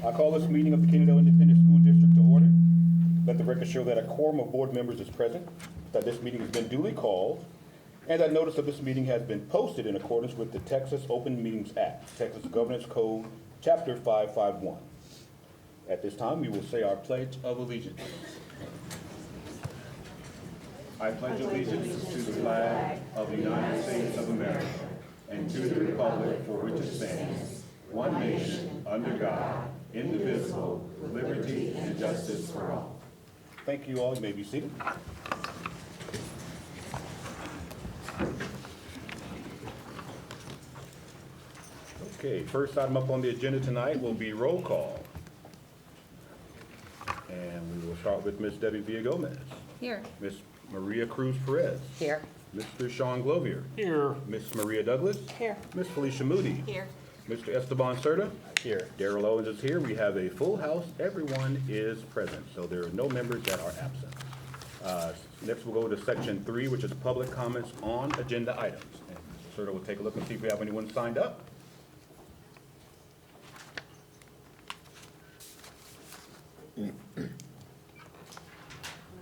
I call this meeting of the Kennedale Independent School District to order. Let the record show that a quorum of board members is present, that this meeting has been duly called, and that notice of this meeting has been posted in accordance with the Texas Open Meetings Act, Texas Governance Code, Chapter 551. At this time, we will say our Pledge of Allegiance. I pledge allegiance to the flag of the United States of America and to the republic for which it stands, one nation, under God, indivisible, with liberty and justice for all. Thank you all. You may be seated. Okay, first item up on the agenda tonight will be roll call. And we will start with Ms. Debbie Villagomez. Here. Ms. Maria Cruz Perez. Here. Mr. Sean Glovier. Here. Ms. Maria Douglas. Here. Ms. Felicia Moody. Here. Mr. Esteban Serta. Here. Darrell Owens is here. We have a full house. Everyone is present, so there are no members that are absent. Next, we'll go to section 3, which is public comments on agenda items. And Mr. Serta will take a look and see if we have anyone signed up.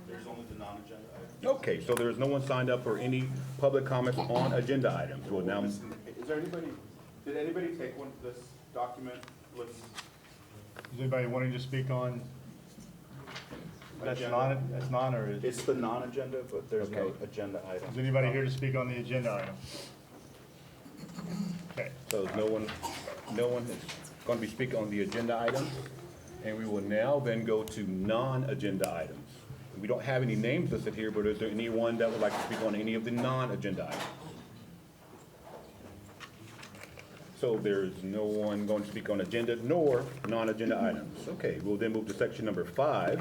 There's only the non-agenda items. Okay, so there is no one signed up for any public comments on agenda items. We'll now. Is there anybody, did anybody take one of this document? Let's, Is anybody wanting to speak on, that's non, or is it's the non-agenda, but there's no Okay. agenda item. anybody here to speak on the agenda item? Okay, So no one is going to be speaking on the agenda items. And we will now then go to non-agenda items. We don't have any names listed here, but is there anyone that would like to speak on any of the non-agenda items? So there's no one going to speak on agenda nor non-agenda items. Okay, we'll then move to section number 5,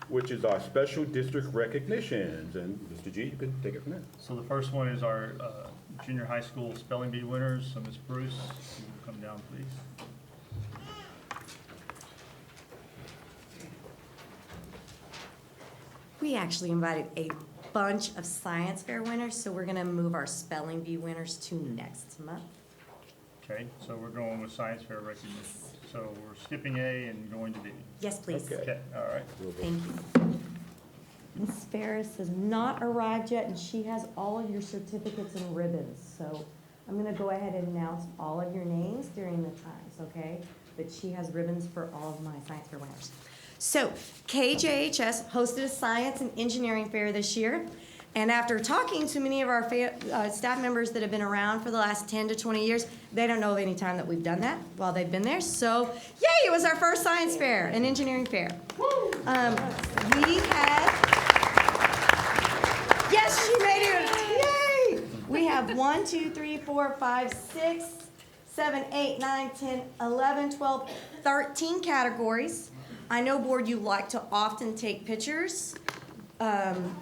which is our special district recognitions. And Mr. G, you can take it from there. so the first one is our junior high school spelling bee winners. So Ms. Bruce, you will come down, please. We actually invited a bunch of science fair winners, so we're gonna move our spelling bee winners to next month. Okay, so we're going with science fair recognition. So we're skipping A and going to B. Yes, please. Okay. Okay, all right. Thank you. Ms. Ferris has not arrived yet, and she has all of your certificates and ribbons. So I'm gonna go ahead and announce all of your names during the times, okay? But she has ribbons for all of my science fair winners. So KJHS hosted a science and engineering fair this year. And after talking to many of our staff members that have been around for the last 10 to 20 years, they don't know of any time that we've done that while they've been there. So, yay, it was our first science fair and engineering fair. We had, yes, she made it, yay! We have 1, 2, 3, 4, 5, 6, 7, 8, 9, 10, 11, 12, 13 categories. I know, board, you like to often take pictures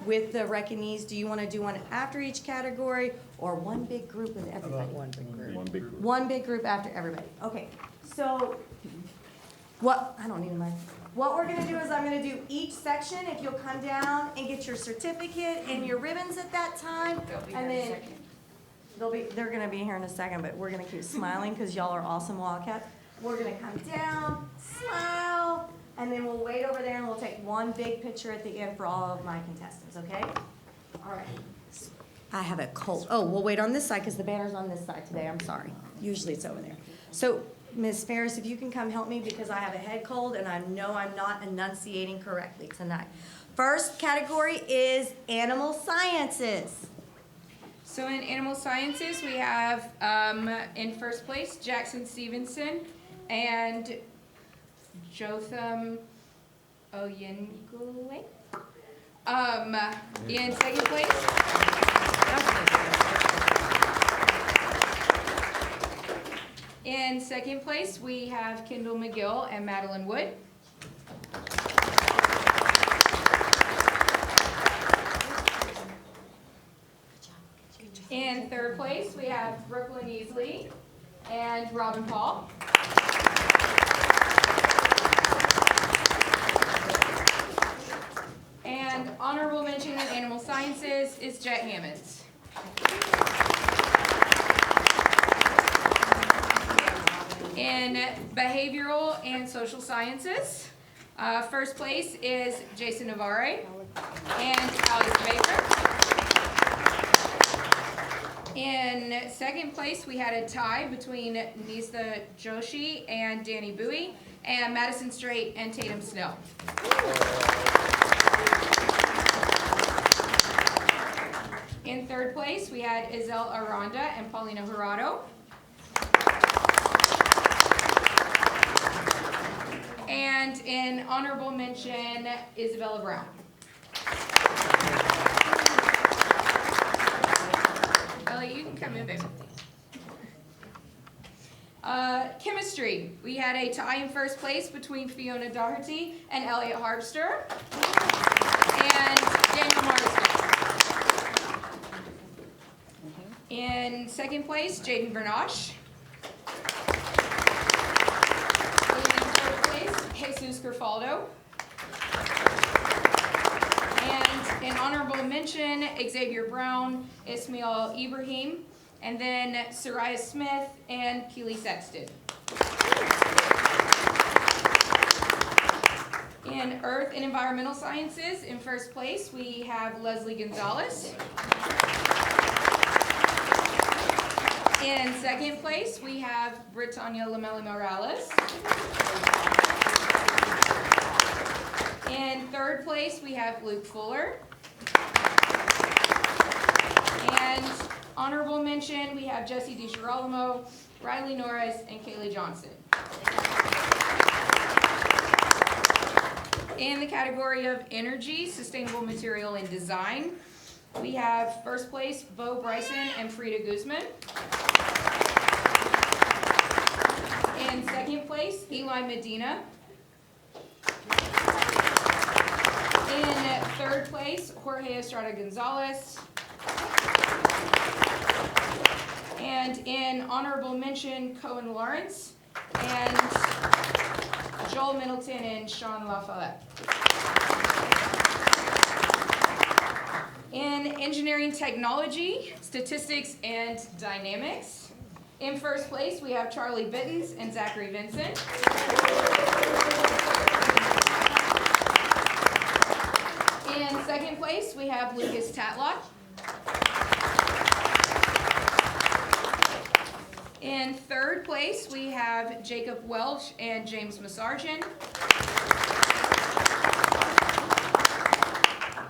with the recognees. Do you want to do one after each category or one big group with everybody? One big group. One big group after everybody. Okay, so I don't need a mic. What we're gonna do is I'm gonna do each section. If you'll come down and get your certificate and your ribbons at that time. And then they're gonna be here in a second, but we're gonna keep smiling because y'all are awesome Wildcats. We're gonna come down, smile, and then we'll wait over there and we'll take one big picture at the end for all of my contestants, okay? All right. I have a cold. Oh, we'll wait on this side because the banner's on this side today. I'm sorry. Usually it's over there. So, Ms. Ferris, if you can come help me because I have a head cold and I know I'm not enunciating correctly tonight. First category is animal sciences. So in animal sciences, we have in first place Jackson Stevenson and Jotham Oyengule. In second place, we have Kendall McGill and Madeline Wood. In third place, we have Brooklyn Easley and Robin Paul. And honorable mention in animal sciences is Jet Hammonds. In In behavioral and social sciences, first place is Jason Navarre and Alex Baker. In second place, we had a tie between Nisa Joshi and Danny Bowie, and Madison Strait and Tatum Snell. In third place, we had Isel Aranda and Paulina Jurado. And in honorable mention, Isabella Brown. Ellie, you can come in, baby. Chemistry. We had a tie in first place between Fiona Doherty and Elliot Harpster. And Daniel Marsden. In second place, Jaden Bernache. In third place, Jesus Gerfaldo. And in honorable mention, Xavier Brown, Ismail Ibrahim, and then Soraya Smith and Keely Sexton. In Earth and Environmental Sciences, in first place, we have Leslie Gonzalez. In second place, we have Brittanya Lamela Morales. In third place, we have Luke Fuller. And honorable mention, we have Jesse DiGirolamo, Riley Norris, and Kaylee Johnson. In the category of energy, sustainable material, and design, we have first place, Bo Bryson and Frida Guzman. In second place, Eli Medina. In third place, Jorge Estrada Gonzalez. And in honorable mention, Cohen Lawrence and Joel Middleton and Sean LaFollette. In engineering technology, statistics, and dynamics, in first place, we have Charlie Bittens and Zachary Vincent. In second place, we have Lucas Tatlock. In third place, we have Jacob Welch and James Massargin.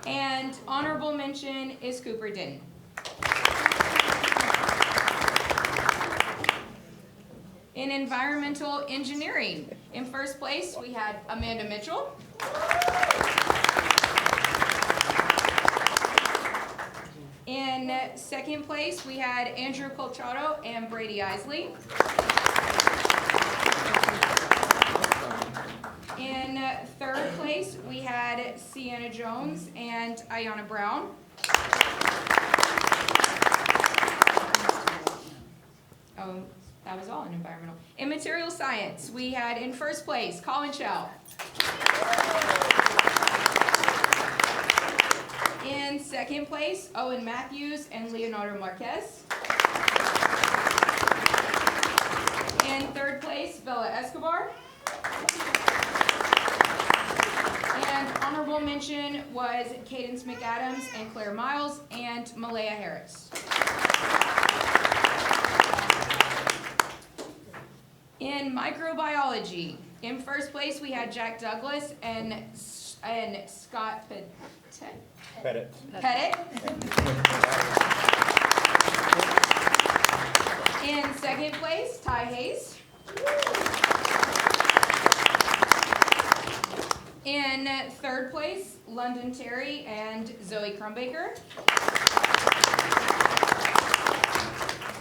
And honorable mention is Cooper Denton. In environmental engineering, in first place, we had Amanda Mitchell. In second place, we had Andrew Colchado and Brady Isley. In third place, we had Sienna Jones and Ayana Brown. Oh, that was all in environmental. In material science, we had in first place, Colin Chow. In second place, Owen Matthews and Leonardo Marquez. In third place, Bella Escobar. And honorable mention was Cadence McAdams and Claire Miles and Malaya Harris. In microbiology, in first place we had Jack Douglas and Scott Pettit. In second place, Ty Hayes. In third place, London Terry and Zoe Crumbaker.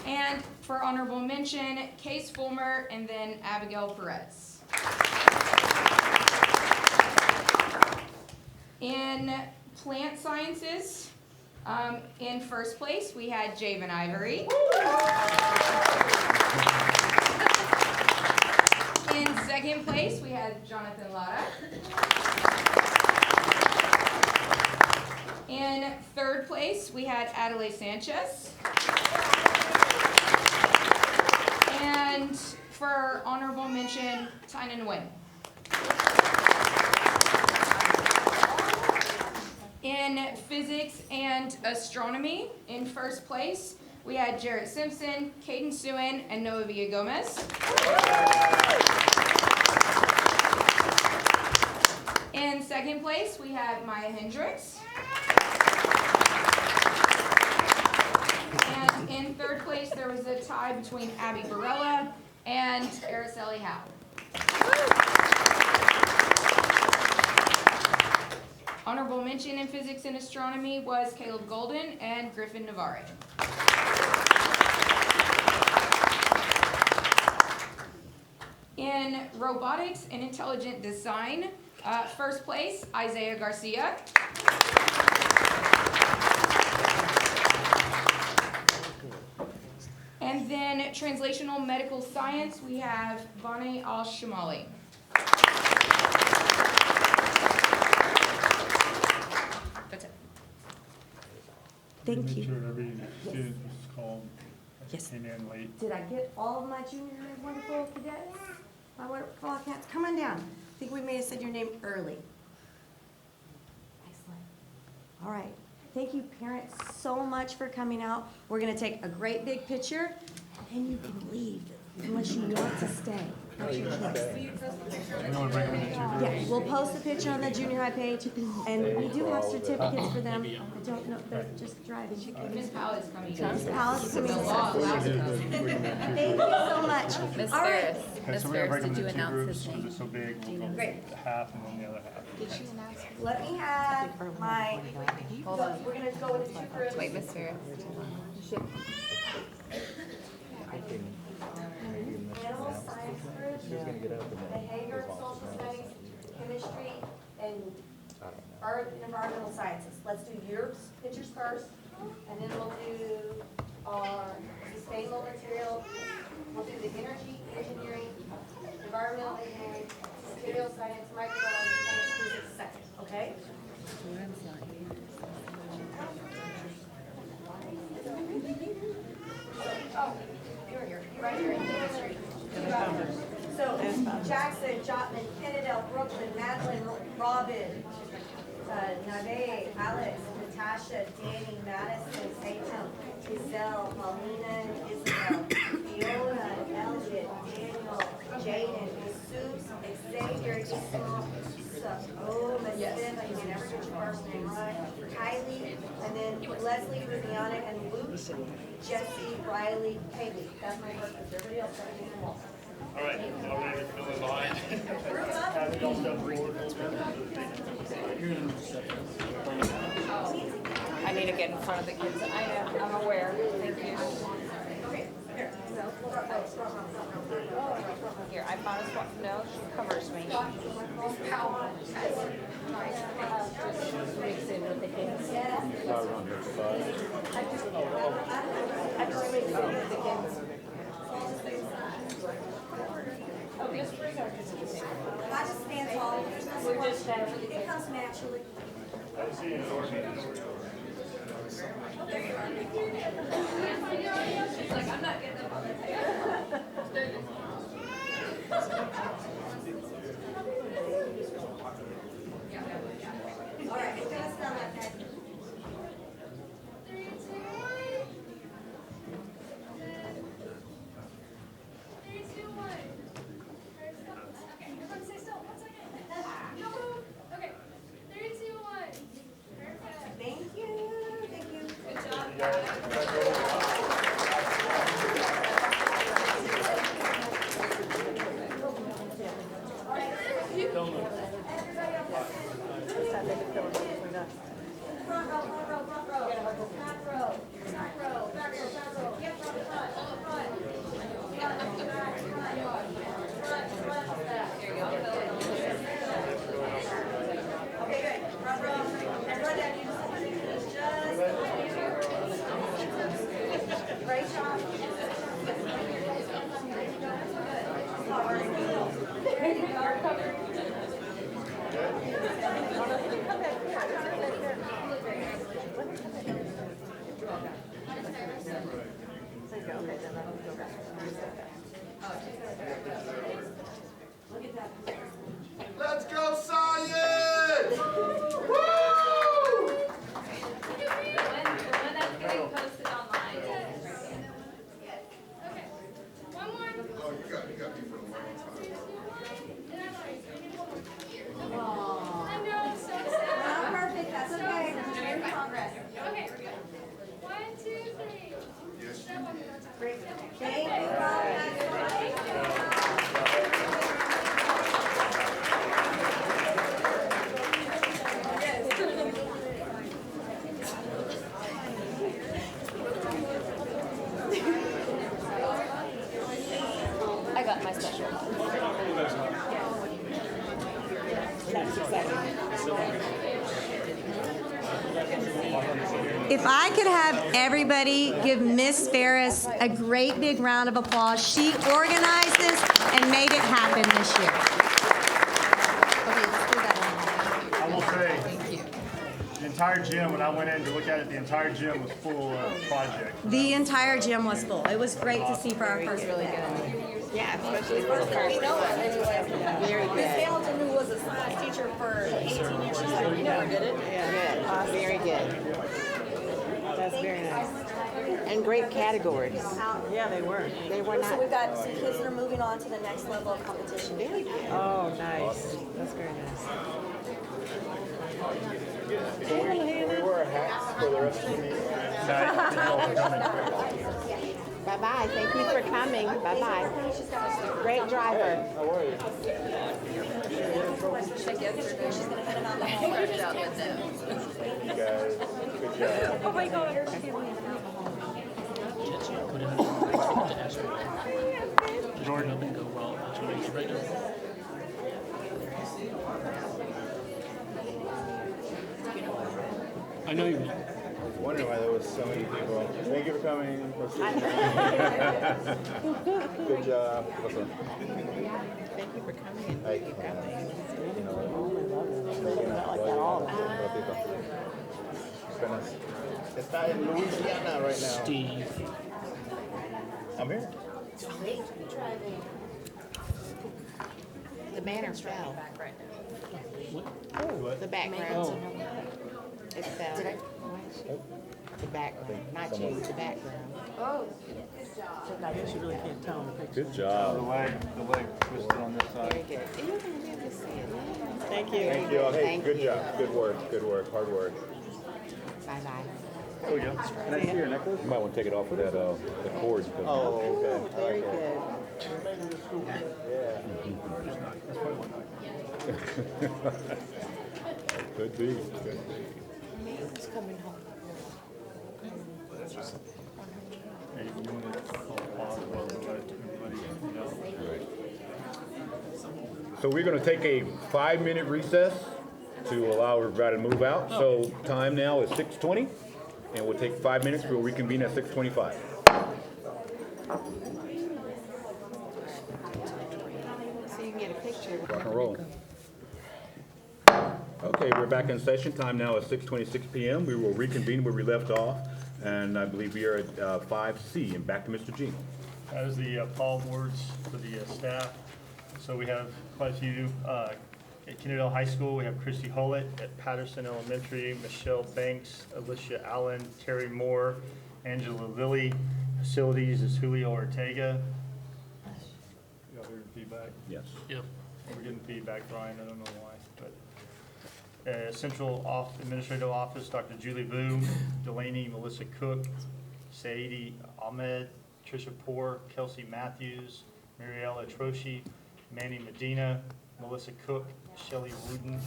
And for honorable mention, Case Fulmer and then Abigail Perez. In plant sciences, in first place, we had Javen Ivory. In second place, we had Jonathan Lara. In third place, we had Adelaide Sanchez. And for honorable mention, Tynan Nguyen. In physics and astronomy, in first place, we had Jarrett Simpson, Caden Suen, and Noah Villagomez. In second place, we have Maya Hendricks. And in third place, there was a tie between Abby Barella and Araceli Howe. Honorable mention in physics and astronomy was Caleb Golden and Griffin Navarre. In robotics and intelligent design, first place, Isaiah Garcia. And then translational medical science, we have Bonnie Al-Shamali. That's it. Thank Make you. sure every student was called, Yes. came in late. Did I get all of my junior high wonderful cadets? My wonderful cats, come on down. I think we may have said your name early. Excellent. All right. Thank you, parents, so much for coming out. We're gonna take a great big picture, and you can leave unless you want to stay. That's your choice. You want to break them into two groups? Yeah, we'll post the picture on the junior high page, and we do have certificates for them. I don't know, they're just driving. Miss Powell is coming. Miss Powell is coming. The law allows it. Thank you so much. Miss All right. Ferris, Okay, Miss so we're gonna break Ferris, them did you into two announce groups, his because name? it's so big, we'll go Great. half and then the other half. Let me have my, Hold on. we're gonna go into two groups. Wait, Miss Ferris. Animal science group, behavior, social studies, chemistry, and earth and environmental sciences. Let's do your pictures first, and then we'll do our sustainable material. We'll do the energy engineering, environmental engineering, material science, microbiology, and physics second, okay? Oh, you're here, you're right here in chemistry. So Jackson, Jotman, Kennedale, Brooklyn, Madeline, Robin, Nave, Alex, Natasha, Danny, Madison, Tatum, Giselle, Paulina, Isabel, Fiona, Elliot, Daniel, Jaden, Jesus, Xavier, Ismael, Smith, I can never get your first name right, Kylie, and then Leslie, Rubiana, and Luke, Jesse, Riley, Haley. That's my first, everybody else, everything in the wall. All right, y'all ready to fill in line? I need to get in front of the kids. I know, I'm aware. Thank you. Here, I found a spot. No, she covers me. Just mix in with the kids. I just mix in with the kids. Oh, just bring our kids to the table. I just stand tall. We're just It comes naturally. She's like, I'm not getting up on the table. All right, it's gonna smell like that. Thank you, thank you. Good job. Front row, front row, front row. Back row, back row, back row, back row. Yep, front, front, front. Front, back, front, back. Okay, good. Front row. And run down. You just great job. There you go. Let's go, Science! Woo! When that's getting posted online. Okay. One more. Oh, you got me for a long time. I know, it's so Not sad. perfect, that's okay. We're in progress. Okay, we're good. 1, 2, 3. Yes, Great. Thank you, guys. I got my special. If I could have everybody give Miss Ferris a great big round of applause. She organized this and made it happen this year. Okay, let's do that I will say, the entire gym, when I went in to look at it, the entire gym was full of projects. The entire gym was full. It was great to see for our first event. Yeah, especially for the first one. Very good. Miss Hamilton, who was a science teacher for 18 years, she's like, we never did it. Yeah, good. Very good. That's very nice. And great categories. Yeah, they were. They were So not. we've got some kids that are moving on to the next level of competition. Very good. Oh, nice. That's very nice. We wear hats for the rest of the meeting. Bye-bye. Thank you for coming. Bye-bye. Great driver. How are you? You guys, good job. Oh my God. Jordan. I know you. I was wondering why there was so many people. Thank you for coming. Good job. What's up? Thank you for coming and I thank you for can't. coming. You know, Not like that all. It's not in Louisiana right now. Steve. I'm here. The banner fell. What? The background. It fell. The background, not you, the background. I guess you really can't tell in the picture. Good job. The leg twisted on this Very side. good. And you're gonna be able to see it. Thank you. Thank you all. Hey, Thank good you. job. Good work. Good work. Hard work. Bye-bye. There we go. Can I see your necklace? You might want to take it off with that, the cord. Oh, okay. I Very like good. it. Could be. Who's coming home? Hey, you want to call pause while we let everybody know? So we're going to take a 5-minute recess to allow everybody to move out. So time now is 6:20, and we'll take 5 minutes. We'll reconvene at 6:25. So you can get a picture. Rock and roll. Okay, we're back in session. Time now is 6:26 p.m. We will reconvene where we left off, and I believe we are at 5C. And back to Mr. G. That is the Paul Awards for the staff. So we have quite a few. At Kennedale High School, we have Christy Hollett. At Patterson Elementary, Michelle Banks, Alicia Allen, Terry Moore, Angela Lilly. Facilities is Julio Ortega. Y'all heard feedback? Yes. Yep. We're getting feedback, Brian, I don't know why, but. Central Administrative Office, Dr. Julie Vu, Delaney, Melissa Cook, Saidi Ahmed, Tricia Poor, Kelsey Matthews, Mariella Troshi, Manny Medina, Melissa Cook, Shelley Wooden,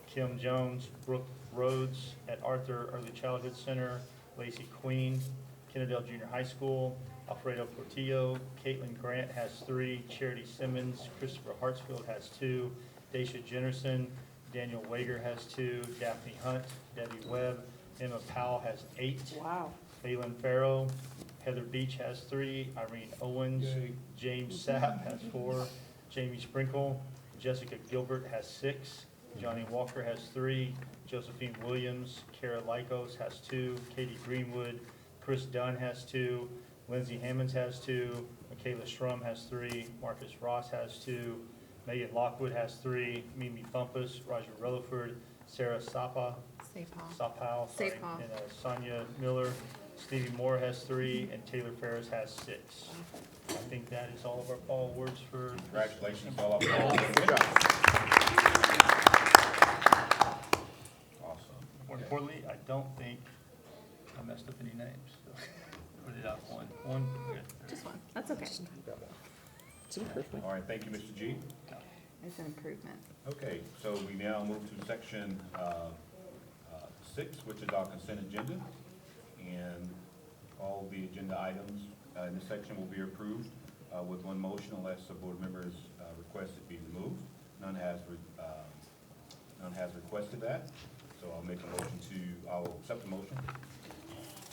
Kim Jones, Brooke Rhodes. At Arthur Early Childhood Center, Lacey Queen, Kennedale Junior High School, Alfredo Portillo, Caitlin Grant has 3, Charity Simmons, Christopher Hartsfield has 2, Daisha Jennerson, Daniel Wager has 2, Daphne Hunt, Debbie Webb, Emma Powell has 8. Wow. Phelan Farrow, Heather Beach has 3, Irene Owens, James Sapp has 4, Jamie Sprinkle, Jessica Gilbert has 6, Johnny Walker has 3, Josephine Williams, Kara Lycos has 2, Katie Greenwood, Chris Dunn has 2, Lindsay Hammonds has 2, Michaela Strum has 3, Marcus Ross has 2, Megan Lockwood has 3, Mimi Bumpus, Roger Rutherford, Sarah Sapow, sorry, Sapal. and Sonia Miller. Stevie Moore has 3, and Taylor Ferris has 6. I think that is all of our fall awards for. Congratulations, all of you. Good job. Awesome. More importantly, I don't think I messed up any names. So put it out one. Good. Just one. That's okay. It's an improvement. All right, thank you, Mr. G. It's an improvement. Okay, so we now move to section 6, which is our consent agenda. And all the agenda items in this section will be approved with one motion unless a board member's request it be removed. None has requested that, so I'll accept the motion.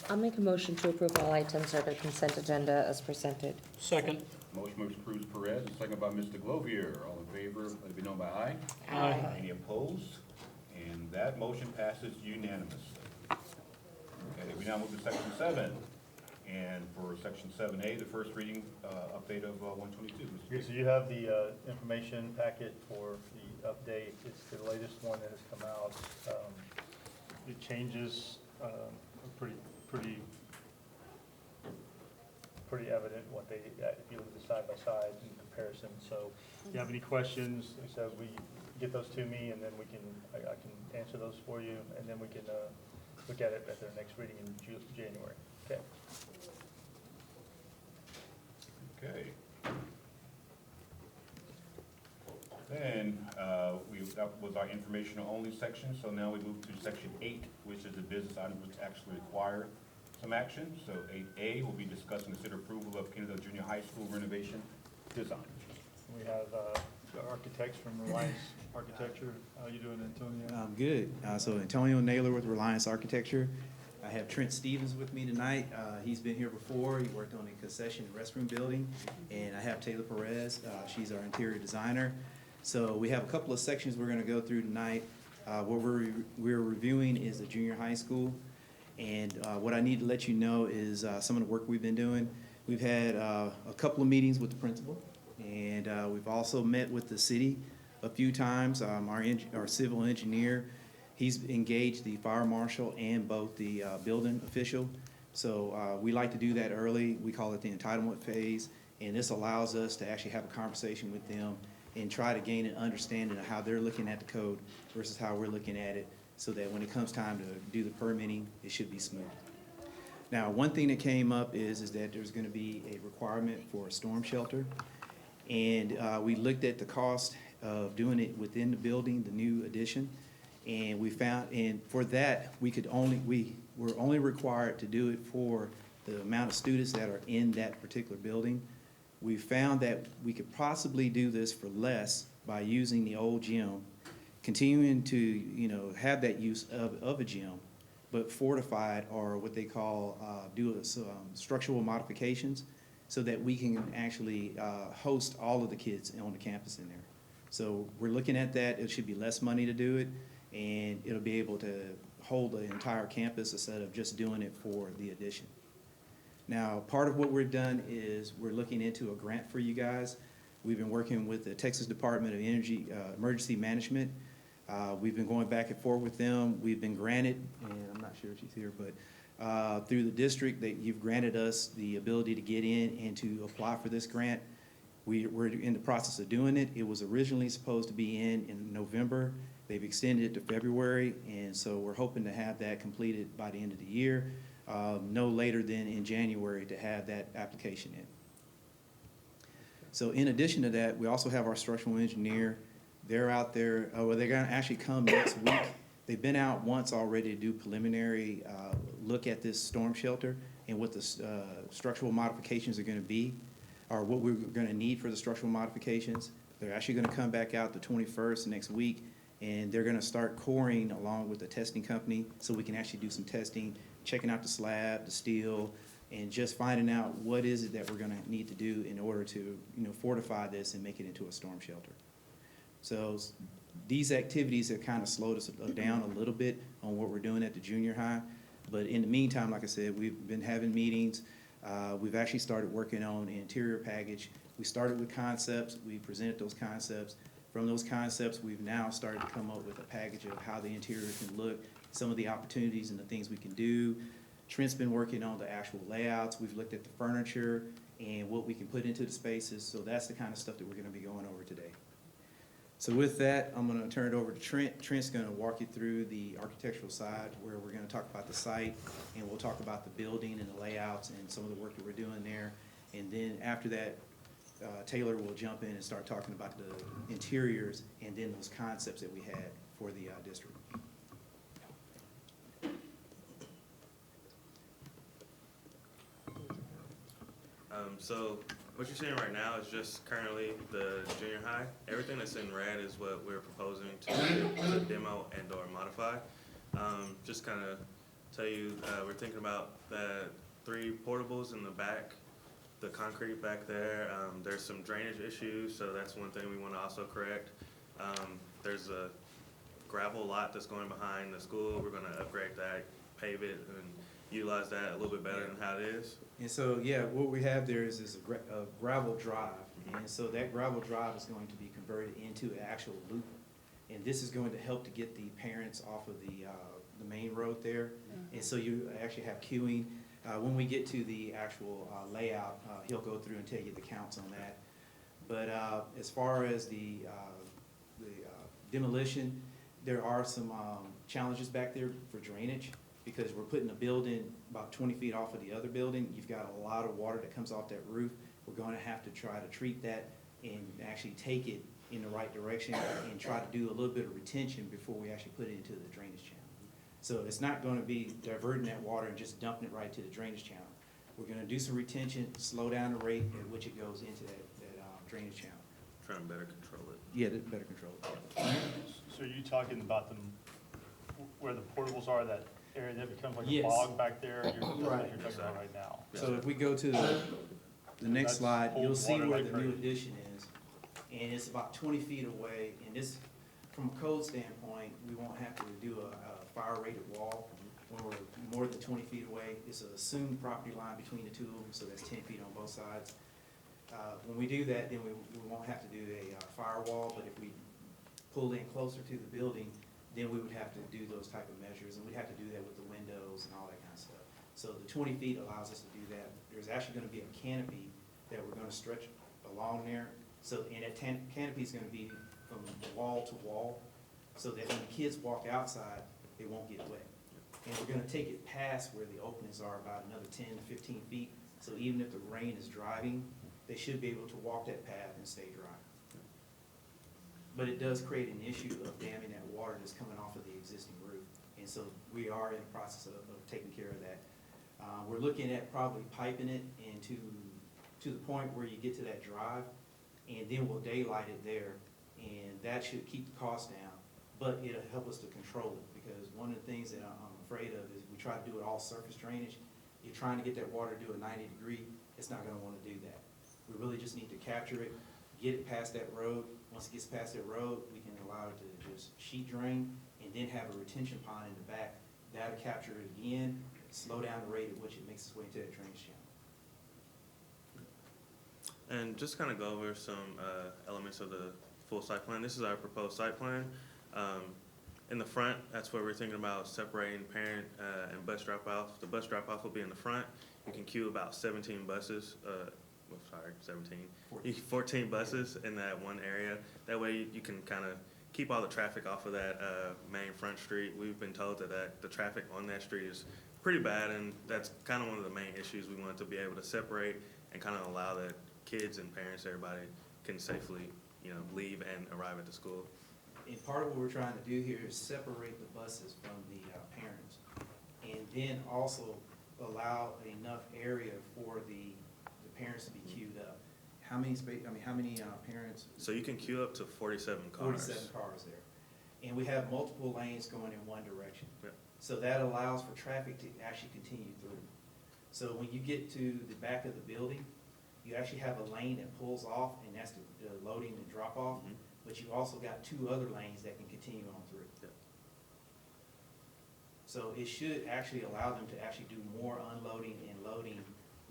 I'll make a motion to approve all items under consent agenda as presented. Second. Motion by Mr. Cruz Perez, and second by Mr. Glovier. All in favor, let it be known by aye. Aye. Any opposed? And that motion passes unanimously. Okay, we now move to section 7. And for section 7A, the first reading update of 122. Okay, so you have the information packet for the update. It's the latest one that has come out. The changes are pretty evident what they, if you look at the side by side in comparison. So if you have any questions, like I said, we get those to me, and then I can answer those for you, and then we can look at it at their next reading in January. Okay. Okay. Then, that was our informational only section, so now we move to section 8, which is the business items which actually require some action. So 8A will be discussed and consider approval of Kennedale Junior High School renovation design. We have the architects from Reliance Architecture. How you doing, Antonio? I'm good. So Antonio Naylor with Reliance Architecture. I have Trent Stevens with me tonight. He's been here before. He worked on the concession and restroom building. And I have Taylor Perez. She's our interior designer. So we have a couple of sections we're going to go through tonight. What we're reviewing is the junior high school. And what I need to let you know is some of the work we've been doing. We've had a couple of meetings with the principal. And we've also met with the city a few times. Our civil engineer, he's engaged the fire marshal and both the building official. So we like to do that early. We call it the entitlement phase. And this allows us to actually have a conversation with them and try to gain an understanding of how they're looking at the code versus how we're looking at it, so that when it comes time to do the permitting, it should be smooth. Now, one thing that came up is that there's gonna be a requirement for a storm shelter. And we looked at the cost of doing it within the building, the new addition. And we found, and for that, we were only required to do it for the amount of students that are in that particular building. We found that we could possibly do this for less by using the old gym, continuing to, have that use of a gym, but fortified, or what they call, structural modifications, so that we can actually host all of the kids on the campus in there. So we're looking at that. It should be less money to do it, and it'll be able to hold the entire campus instead of just doing it for the addition. Now, part of what we've done is we're looking into a grant for you guys. We've been working with the Texas Department of Energy Emergency Management. We've been going back and forth with them. We've been granted, and I'm not sure if she's here, but through the district, you've granted us the ability to get in and to apply for this grant. We're in the process of doing it. It was originally supposed to be in November. They've extended it to February, and so we're hoping to have that completed by the end of the year, no later than in January, to have that application in. So in addition to that, we also have our structural engineer. They're out there, they're gonna actually come next week. They've been out once already to do preliminary look at this storm shelter and what the structural modifications are gonna be, or what we're gonna need for the structural modifications. They're actually gonna come back out the 21st next week, and they're gonna start coring along with the testing company, so we can actually do some testing, checking out the slab, the steel, and just finding out what is it that we're gonna need to do in order to, fortify this and make it into a storm shelter. So these activities have kind of slowed us down a little bit on what we're doing at the junior high. But in the meantime, like I said, we've been having meetings. We've actually started working on an interior package. We started with concepts, we presented those concepts. From those concepts, we've now started to come up with a package of how the interior can look, some of the opportunities and the things we can do. Trent's been working on the actual layouts. We've looked at the furniture and what we can put into the spaces. So that's the kind of stuff that we're gonna be going over today. So with that, I'm gonna turn it over to Trent. Trent's gonna walk you through the architectural side, where we're gonna talk about the site, and we'll talk about the building and the layouts and some of the work that we're doing there. And then after that, Taylor will jump in and start talking about the interiors and then those concepts that we had for the district. So what you're seeing right now is just currently the junior high. Everything that's in red is what we're proposing to demo and or modify. Just kind of tell you, we're thinking about the 3 portables in the back, the concrete back there. There's some drainage issues, so that's one thing we want to also correct. There's a gravel lot that's going behind the school. We're going to upgrade that, pave it, and utilize that a little bit better than how it is. And so, yeah, what we have there is a gravel drive. And so that gravel drive is going to be converted into an actual loop. And this is going to help to get the parents off of the main road there. And so you actually have queuing. When we get to the actual layout, he'll go through and tell you the counts on that. But as far as the demolition, there are some challenges back there for drainage, because we're putting a building about 20 feet off of the other building. You've got a lot of water that comes off that roof. We're going to have to try to treat that and actually take it in the right direction and try to do a little bit of retention before we actually put it into the drainage channel. So it's not going to be diverting that water and just dumping it right to the drainage channel. We're going to do some retention, slow down the rate at which it goes into that drainage channel. Trying to better control it. Yeah, better control it. So are you talking about where the portables are, that area that becomes like a Yes. bog back there? That's what Right. you're talking about right now. So if we go to the next That's slide, you'll holds see water where like the new crazy. addition is. And it's about 20 feet away, and this, from a code standpoint, we won't have to do a fire-rated wall when we're more than 20 feet away. It's an assumed property line between the two of them, so that's 10 feet on both sides. When we do that, then we won't have to do a firewall, but if we pull in closer to the building, then we would have to do those type of measures, and we'd have to do that with the windows and all that kind of stuff. So the 20 feet allows us to do that. There's actually gonna be a canopy that we're gonna stretch along there. So, and that canopy is gonna be from wall to wall, so that when the kids walk outside, they won't get wet. And we're gonna take it past where the openings are, about another 10 to 15 feet. So even if the rain is driving, they should be able to walk that path and stay dry. But it does create an issue of damming that water that's coming off of the existing roof. And so we are in the process of taking care of that. We're looking at probably piping it to the point where you get to that drive, and then we'll daylight it there, and that should keep the cost down, but it'll help us to control it, because one of the things that I'm afraid of is we try to do it all surface drainage. You're trying to get that water to do a 90-degree, it's not gonna wanna do that. We really just need to capture it, get it past that road. Once it gets past that road, we can allow it to just sheet drain, and then have a retention pond in the back. That'll capture it again, slow down the rate at which it makes its way into that drainage channel. And just kind of go over some elements of the full site plan. This is our proposed site plan. In the front, that's where we're thinking about separating parent and bus drop-off. The bus drop-off will be in the front. You can queue about 17 buses, 14 buses in that one area. That way you can kind of keep all the traffic off of that main front street. We've been told that the traffic on that street is pretty bad, and that's kind of one of the main issues. We wanted to be able to separate and kind of allow that kids and parents, everybody can safely, leave and arrive at the school. And part of what we're trying to do here is separate the buses from the parents, and then also allow enough area for the parents to be queued up. How many parents? So you can queue up to 47 cars. 47 cars there. And we have multiple lanes going in one direction. Yep. So that allows for traffic to actually continue through. So when you get to the back of the building, you actually have a lane that pulls off, and that's the loading and drop off. Mm-hmm. But you've also got 2 other lanes that can continue on through. Yep. So it should actually allow them to actually do more unloading and loading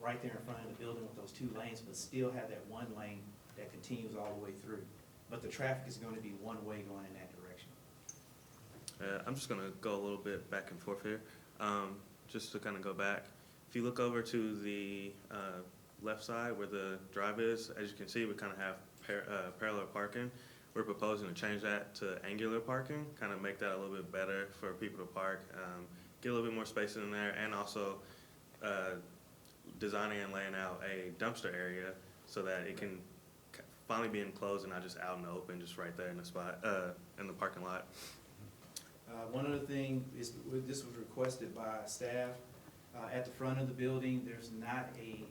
right there in front of the building with those 2 lanes, but still have that 1 lane that continues all the way through. But the traffic is going to be one way going in that direction. I'm just gonna go a little bit back and forth here, just to kind of go back. If you look over to the left side where the drive is, as you can see, we kind of have parallel parking. We're proposing to change that to angular parking, kind of make that a little bit better for people to park, get a little bit more space in there, and also designing and laying out a dumpster area so that it can finally be enclosed and not just out in the open, just right there in the spot, in the parking lot. One other thing is, this was requested by staff. At the front of the building, there's not a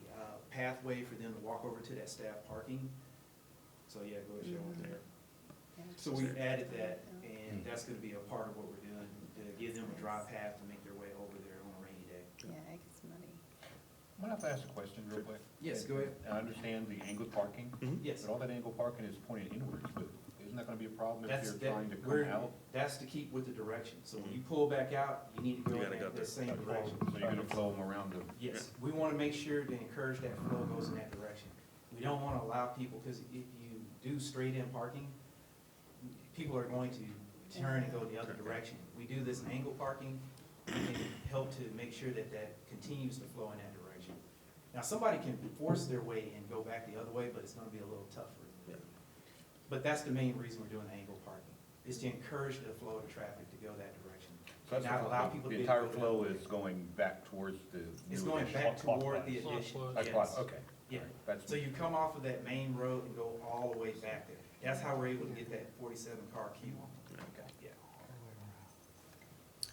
pathway for them to walk over to that staff parking. So yeah, go ahead, show them there. So we added that, and that's gonna be a part of what we're doing, to give them a drive path to make their way over there on a rainy day. Yeah, it gets muddy. Might I have to ask a question real quick? Yes, go ahead. I understand the angled parking. Yes. But all that angled parking is pointed inwards, but isn't that gonna be a problem if That's, you're trying to we're, come out? that's to keep with the direction. So when you pull back out, you need to go You in gotta go that same direction. So you're gonna flow them around the. Yes, we want to make sure to encourage that flow goes in that direction. We don't want to allow people, because if you do straight-in parking, people are going to turn and go the other direction. We do this angle parking, we can help to make sure that that continues to flow in that direction. Now, somebody can force their way and go back the other way, but it's going to be a little tougher. But that's the main reason we're doing angle parking, is to encourage the flow of traffic to go that direction. So that's Not allow people to the be able entire to- flow is going back towards the. It's new going addition. back toward the addition, That's yes. why, okay. Yeah, That's. so you come off of that main road and go all the way back there. That's how we're able to get that 47 car queue. Okay. Yeah.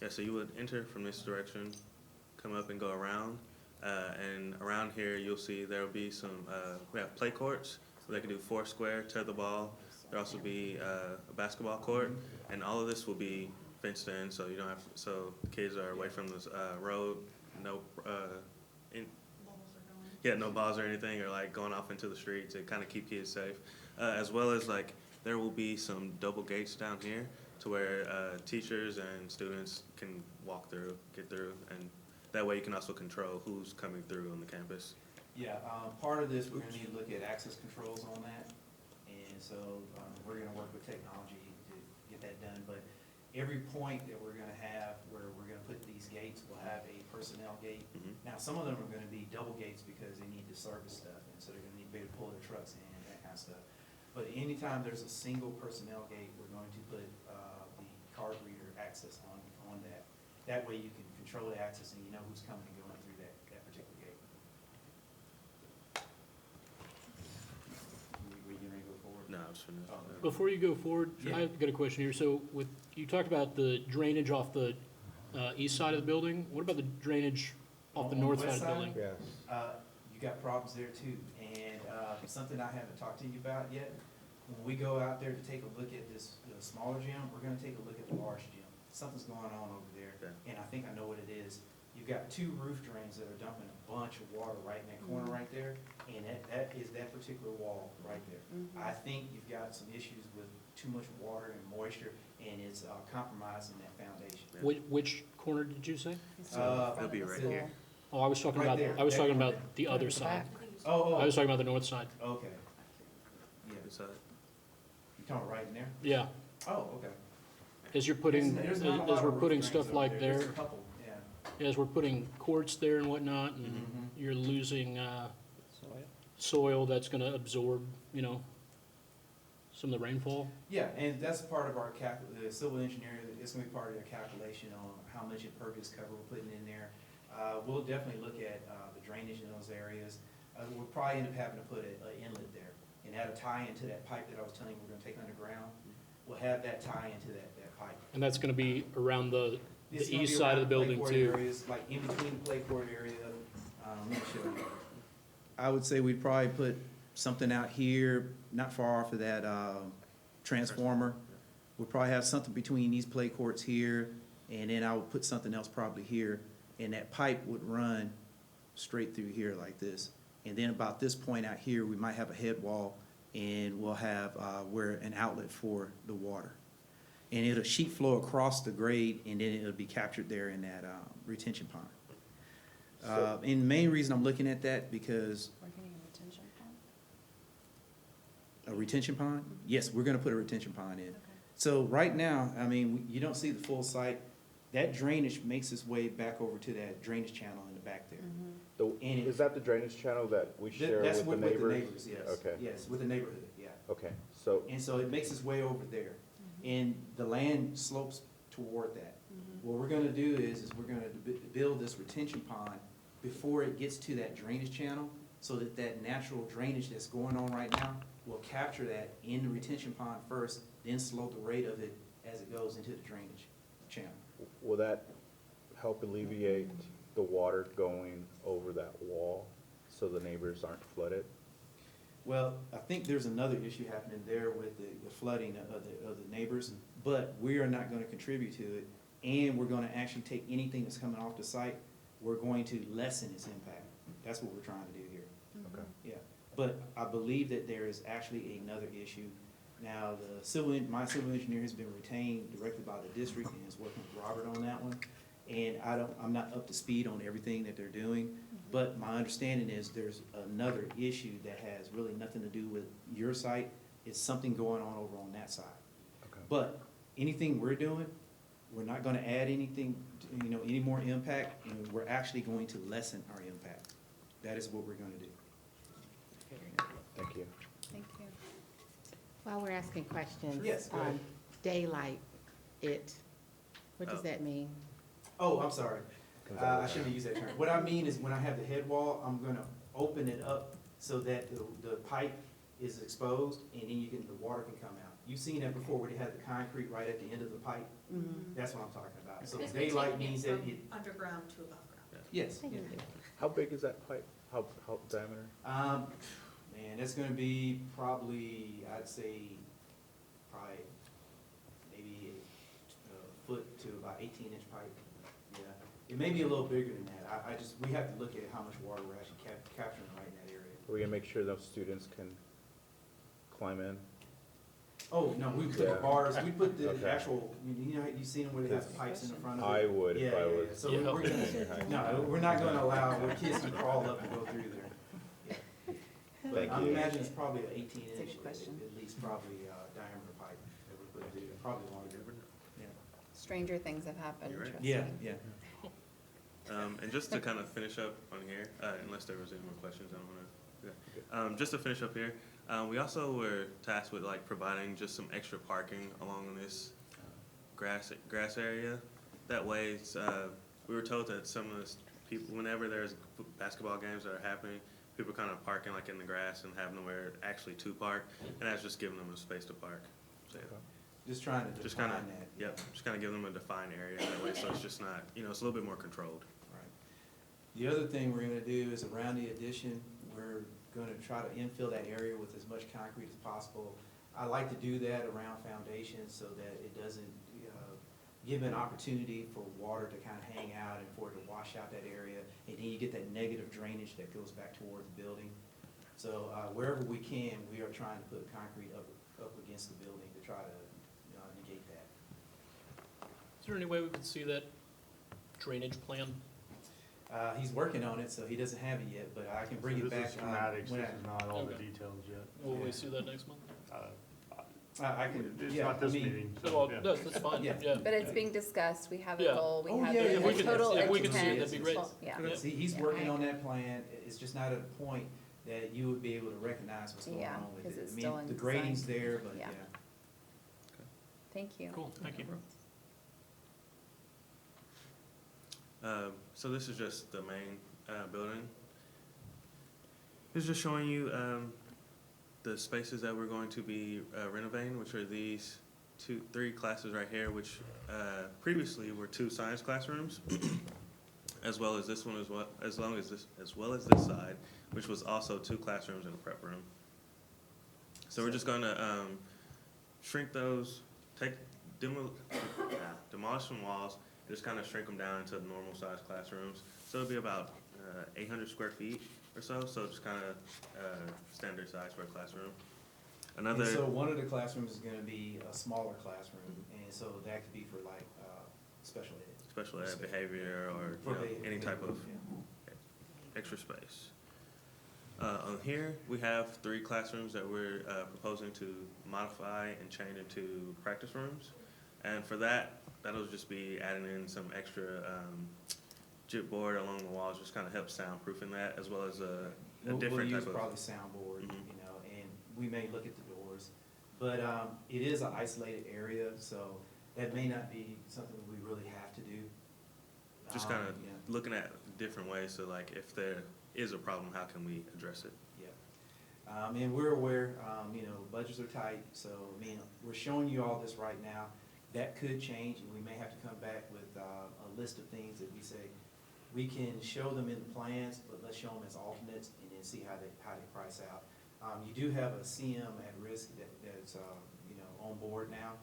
Yeah, so you would enter from this direction, come up and go around, and around here you'll see there will be some, we have play courts, so they can do 4 square, tear the ball. There'll also be a basketball court, and all of this will be fenced in, so you don't have, so the kids are away from this road, no, no balls or anything, or like going off into the street to kind of keep kids safe. As well as like, there will be some double gates down here to where teachers and students can walk through, get through, and that way you can also control who's coming through on the campus. Yeah, part of this, we're gonna need to look at access controls on that. And so, we're gonna work with technology to get that done. But every point that we're gonna have where we're gonna put these gates will have a personnel gate. Now, some of them are gonna be double gates because they need to service stuff, and so they're gonna need to be able to pull their trucks in and that kind of stuff. But anytime there's a single personnel gate, we're going to put the card reader access on that. That way you can control the access and you know who's coming and going through that particular gate. We getting ready to go forward? No, I was finished. Before you go forward, Yeah. I've got a question here. So with, you talked about the drainage off the east side of the building. What about the drainage off the On north west side of the building? You got problems there too, and something I haven't talked to you about yet. When we go out there to take a look at this smaller gym, we're gonna take a look at the large gym. Something's going on over there, and I think I know what it is. You've got 2 roof drains that are dumping a bunch of water right in that corner right there, and that is that particular wall right there. I think you've got some issues with too much water and moisture, and it's compromising that foundation. Which corner did you say? It'll be right here. Oh, I was talking Right about, there, I was that talking corner about the other side. Oh, I was talking about the north side. okay. Yeah, This side. you talking right in there? Yeah, Oh, okay. as you're putting, There's not a lot as we're of roof putting drains stuff over like There's there, a couple, yeah. as we're putting courts there and whatnot, and Mhm. you're losing soil that's gonna absorb, some of the rainfall. Yeah, and that's part of our the civil engineer, it's gonna be part of their calculation on how much impervious cover we're putting in there. We'll definitely look at the drainage in those areas. We'll probably end up having to put an inlet there, and that'll tie into that pipe that I was telling you we're gonna take underground. We'll have that tie into that pipe. And that's gonna be around the It's gonna be east side of the around building play court too. areas, like in between the play court area, let me show you. I would say we'd probably put something out here, not far off of that transformer. We'll probably have something between these play courts here, and then I would put something else probably here, and that pipe would run straight through here like this. And then about this point out here, we might have a head wall, and we'll have where an outlet for the water. And it'll sheet flow across the grade, and then it'll be captured there in that retention pond. And the main reason I'm looking at that because We're getting a retention pond? a retention pond, yes, we're gonna put a retention pond in. So right now, I mean, you don't see the full site. That drainage makes its way back over to that drainage channel in the back there. And Is that the drainage channel that we share That's with the with the neighbors? neighbors, yes. Okay. Yes, with the neighborhood, yeah. Okay, so, And so it makes its way over there. And the land slopes toward that. What we're gonna do is we're gonna build this retention pond before it gets to that drainage channel, so that that natural drainage that's going on right now will capture that in the retention pond first, then slow the rate of it as it goes into the drainage channel. will that help alleviate the water going over that wall so the neighbors aren't flooded? Well, I think there's another issue happening there with the flooding of the neighbors, but we are not gonna contribute to it. And we're gonna actually take anything that's coming off the site, we're going to lessen its impact. That's what we're trying to do here. Okay. Yeah, but I believe that there is actually another issue. Now, my civil engineer has been retained directly by the district and is working with Robert on that one. And I'm not up to speed on everything that they're doing, but my understanding is there's another issue that has really nothing to do with your site. It's something going on over on that side. Okay. But anything we're doing, we're not gonna add anything, any more impact, and we're actually going to lessen our impact. That is what we're gonna do. Thank you. Thank you. While we're asking questions. Yes, go ahead. Daylight, what does Oh. that mean? Oh, I'm sorry. I shouldn't have used that term. What I mean is when I have the head wall, I'm gonna open it up so that the pipe is exposed, and then the water can come out. You've seen that before where they had the concrete right at the end of the pipe. That's what I'm talking about. So daylight means that it, Underground to above ground. yes. How big is that pipe? How diameter? Man, that's gonna be probably, I'd say, maybe a foot to about 18-inch pipe. Yeah, it may be a little bigger than that. we have to look at how much water we're actually capturing right in that area. Are we gonna make sure those students can climb in? Oh, no, we put the Yeah. bars, we put the Okay. actual, you've seen them where they have the pipes in the front of it? I would if Yeah, I yeah, was. yeah. So Yeah. we're gonna, no, we're not gonna allow where kids can crawl up and go through there. Yeah. But Thank I you. imagine it's probably an 18-inch, That's a good question. at least probably diameter pipe that we put through, probably longer. Yeah. Stranger things have happened, You're right. trust me. Yeah, yeah. And just to kind of finish up on here, unless there was any more questions, I don't wanna, just to finish up here, we also were tasked with like providing just some extra parking along this grass area. That way, it's, we were told that some of the people, whenever there's basketball games that are happening, people are kind of parking like in the grass and having nowhere actually to park, and that's just giving them a space to park. So, yeah. Just trying to Just define kind of, that. yep, just kind of give them a defined area that way, so it's just not, it's a little bit more controlled. Right. The other thing we're gonna do is around the addition, we're gonna try to infill that area with as much concrete as possible. I like to do that around foundations so that it doesn't, give an opportunity for water to kind of hang out and for it to wash out that area. And then you get that negative drainage that goes back towards the building. So, wherever we can, we are trying to put concrete up against the building to try to negate that. Is there any way we could see that drainage plan? He's working on it, so he doesn't have it yet, but I can bring it back. This is schematics, when this I- is not all the Okay. details yet. Will we see that next month? I can, It's yeah, not this I mean, meeting, Well, so, yeah. that's fine, Yeah. yeah. But it's being discussed, we have a Yeah. goal, we Oh, have yeah, a if we could- total if we intent. could see it, that'd be great. Well, yeah. Yeah. See, he's Yeah, working I on that plan. It's just not at a point that you would be able to recognize what's going Yeah, on with 'cause it. it's I mean, still in the grading's design. there, but Yeah. yeah. Thank you. Cool, thank you. So this is just the main building. This is just showing you the spaces that we're going to be renovating, which are these three classes right here, which previously were 2 science classrooms, as well as this one as well as this side, which was also 2 classrooms and a prep room. So we're just gonna shrink those, demolish some walls, just kind of shrink them down into normal size classrooms. So it'll be about 800 square feet or so just kind of standard size for a classroom. And so one of the classrooms is gonna be a smaller classroom, and so that could be for like, special ed. Special ed, behavior, or For any type of, yeah. extra space. On here, we have 3 classrooms that we're proposing to modify and change into practice rooms. And for that, that'll just be adding in some extra chipboard along the walls, just kind of help soundproofing that, as well as a different We'll type use of. probably soundboard, you know, and we may look at the doors. But it is an isolated area, so that may not be something we really have to do. Just kind of Yeah. looking at different ways, so like if there is a problem, how can we address it? Yeah. And we're aware, you know, budgets are tight, so, I mean, we're showing you all this right now. That could change, and we may have to come back with a list of things that we say, we can show them in the plans, but let's show them as alternates and then see how they price out. You do have a CM at risk that's, you know, on board now.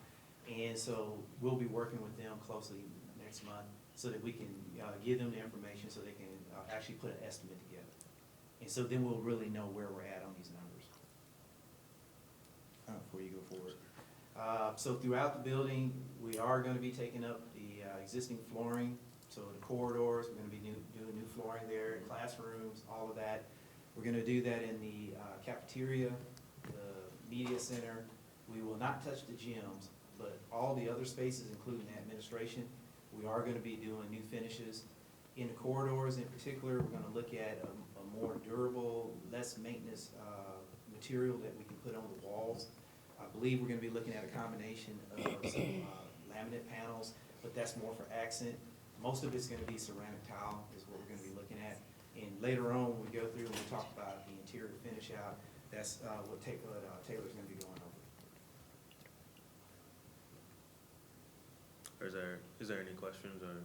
And so we'll be working with them closely next month so that we can give them the information so they can actually put an estimate together. And so then we'll really know where we're at on these numbers before you go forward. So throughout the building, we are going to be taking up the existing flooring. So the corridors, we're going to be doing new flooring there, classrooms, all of that. We're going to do that in the cafeteria, the media center. We will not touch the gyms, but all the other spaces, including administration, we are going to be doing new finishes. In the corridors in particular, we're going to look at a more durable, less maintenance material that we can put on the walls. I believe we're going to be looking at a combination of some laminate panels, but that's more for accent. Most of it's going to be ceramic tile is what we're going to be looking at. And later on, when we go through and we talk about the interior finish out, that's what Taylor's going to be going over. Or is there any questions or?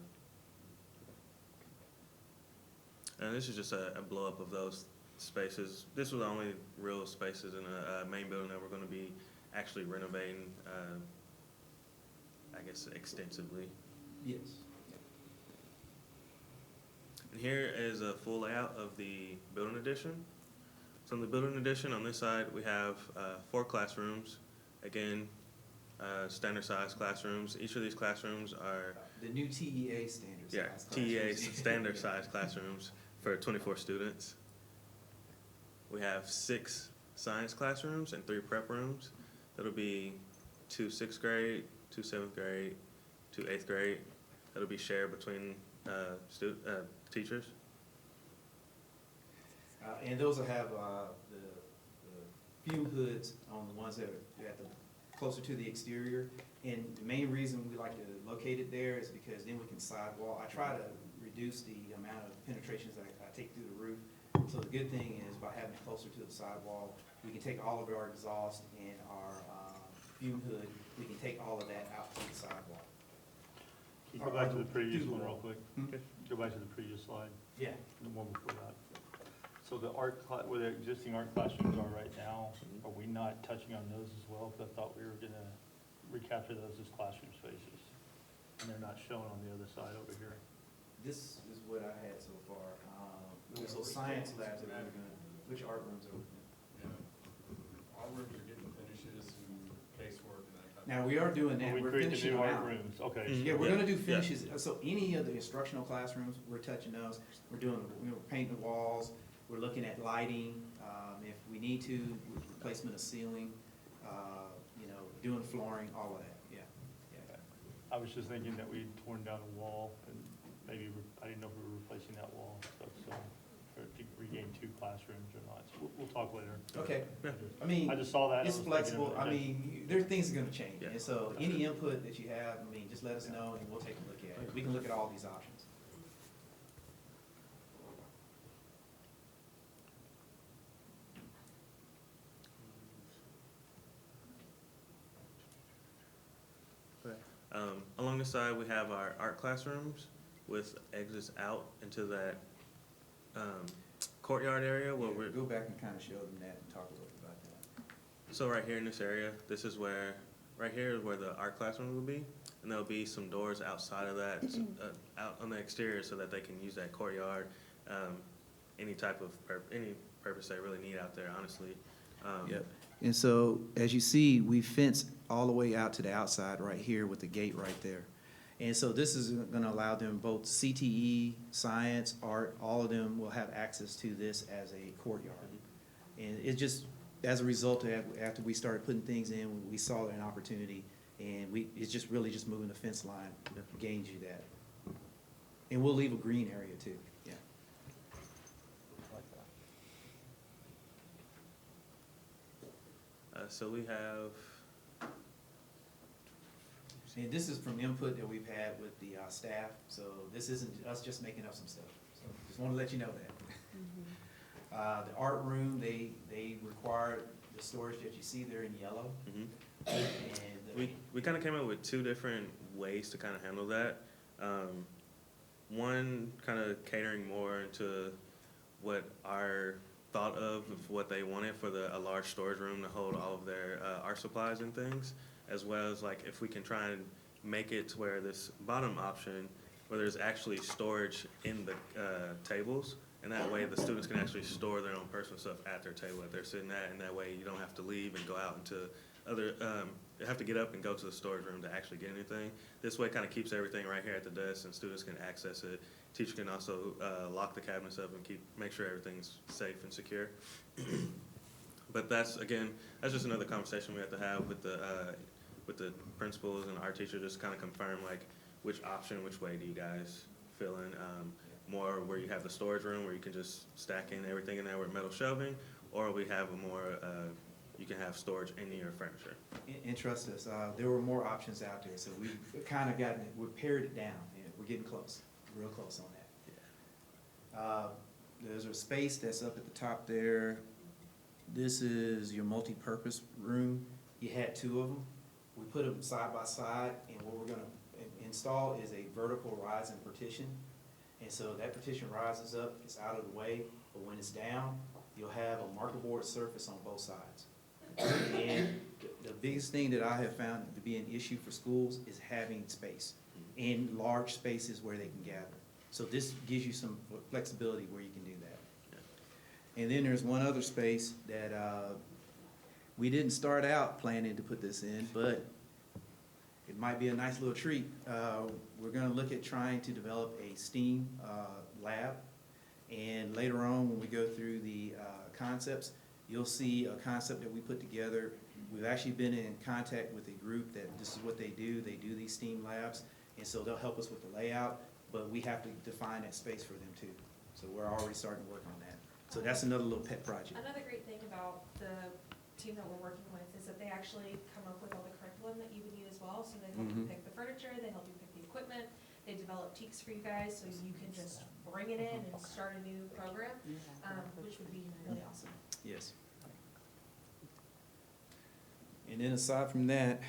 And this is just a blow up of those spaces. This was the only real spaces in the main building that we're going to be actually renovating, I guess, extensively. Yes. And here is a full layout of the building addition. So in the building addition, on this side, we have 4 classrooms. Again, standard size classrooms. Each of these classrooms are the new TEA standard size. Yeah, TEA standard size classrooms for 24 students. We have 6 science classrooms and 3 prep rooms. That'll be 2 6th grade, 2 7th grade, 2 8th grade. That'll be shared between teachers. And those will have the fume hoods on the ones that are at the closer to the exterior. And the main reason we like to locate it there is because then we can sidewall. I try to reduce the amount of penetrations that I take through the roof. So the good thing is by having it closer to the sidewall, we can take all of our exhaust and our fume hood, we can take all of that out to the sidewall. Can you go back to the previous one real quick? Okay. Go back to the previous slide, Yeah. the one before that. So the where the existing art classrooms are right now, are we not touching on those as well? Because I thought we were gonna recapture those as classroom spaces. And they're not shown on the other side over here. This is what I had so far. So science labs that we're gonna, which art rooms are we gonna? Our rooms are getting finishes and casework and that kind of. Now, we are doing that. We We're create the finishing new them art out. rooms, okay. Yeah, we're gonna do Yeah. finishes. So any of the instructional classrooms, we're touching those. We're doing, you know, painting the walls. We're looking at lighting. If we need to, replacement of ceiling, you know, doing flooring, all of that, yeah. Yeah. I was just thinking that we'd torn down a wall and maybe, I didn't know if we were replacing that wall, so, or to regain 2 classrooms or not. So we'll talk later. Okay. I mean, I just saw that. and I it's was thinking of flexible. it. I mean, there, things are gonna change. Yeah. And so any input that you have, I mean, just let us know and we'll take a look at it. We can look at all these options. Along the side, we have our art classrooms with exits out into that courtyard area where we're. Go back and kind of show them that and talk a little bit about that. So right here in this area, this is where, right here is where the art classroom will be. And there'll be some doors outside of that, out on the exterior so that they can use that courtyard, any type of, any purpose they really need out there, honestly. Yep. And so, as you see, we fence all the way out to the outside right here with the gate right there. And so this is gonna allow them both CTE, science, art, all of them will have access to this as a courtyard. And it just, as a result of, after we started putting things in, we saw an opportunity, and it's just really just moving the fence line gains you that. And we'll leave a green area too, yeah. So we have, And this is from input that we've had with the staff, so this isn't us just making up some stuff. So just want to let you know that. The art room, they require the storage that you see there in yellow. And we kind of came up with two different ways to kind of handle that. One kind of catering more into what our thought of what they wanted for a large storage room to hold all of their art supplies and things, as well as like if we can try and make it to where this bottom option, where there's actually storage in the tables, and that way the students can actually store their own personal stuff at their table that they're sitting at, and that way you don't have to leave and go out into other, you have to get up and go to the storage room to actually get anything. This way kind of keeps everything right here at the desk, and students can access it. Teacher can also lock the cabinets up and make sure everything's safe and secure. But that's, again, that's just another conversation we have to have with the principals and our teacher, just kind of confirm like which option, which way do you guys feel in? More where you have the storage room where you can just stack in everything in there with metal shelving, or we have a more, you can have storage in your furniture. And trust us, there were more options out there, so we've kind of gotten it, we've pared it down, and we're getting close, real close on that. There's a space that's up at the top there. This is your multi-purpose room. You had two of them. We put them side by side, and what we're gonna install is a vertical rise and partition. And so that partition rises up, it's out of the way, but when it's down, you'll have a marker board surface on both sides. And the biggest thing that I have found to be an issue for schools is having space, in large spaces where they can gather. So this gives you some flexibility where you can do that. And then there's one other space that we didn't start out planning to put this in, but it might be a nice little treat. We're gonna look at trying to develop a STEAM lab. And later on, when we go through the concepts, you'll see a concept that we put together. We've actually been in contact with a group that this is what they do. They do these STEAM labs, and so they'll help us with the layout, but we have to define that space for them too. So we're already starting to work on that. So that's another little pet project. Another great thing about the team that we're working with is that they actually come up with all the curriculum that you would need as well. So they help you pick the furniture, they help you pick the equipment, they develop teaks for you guys, so you can just bring it in and start a new program, which would be really awesome. Yes. And then aside from that,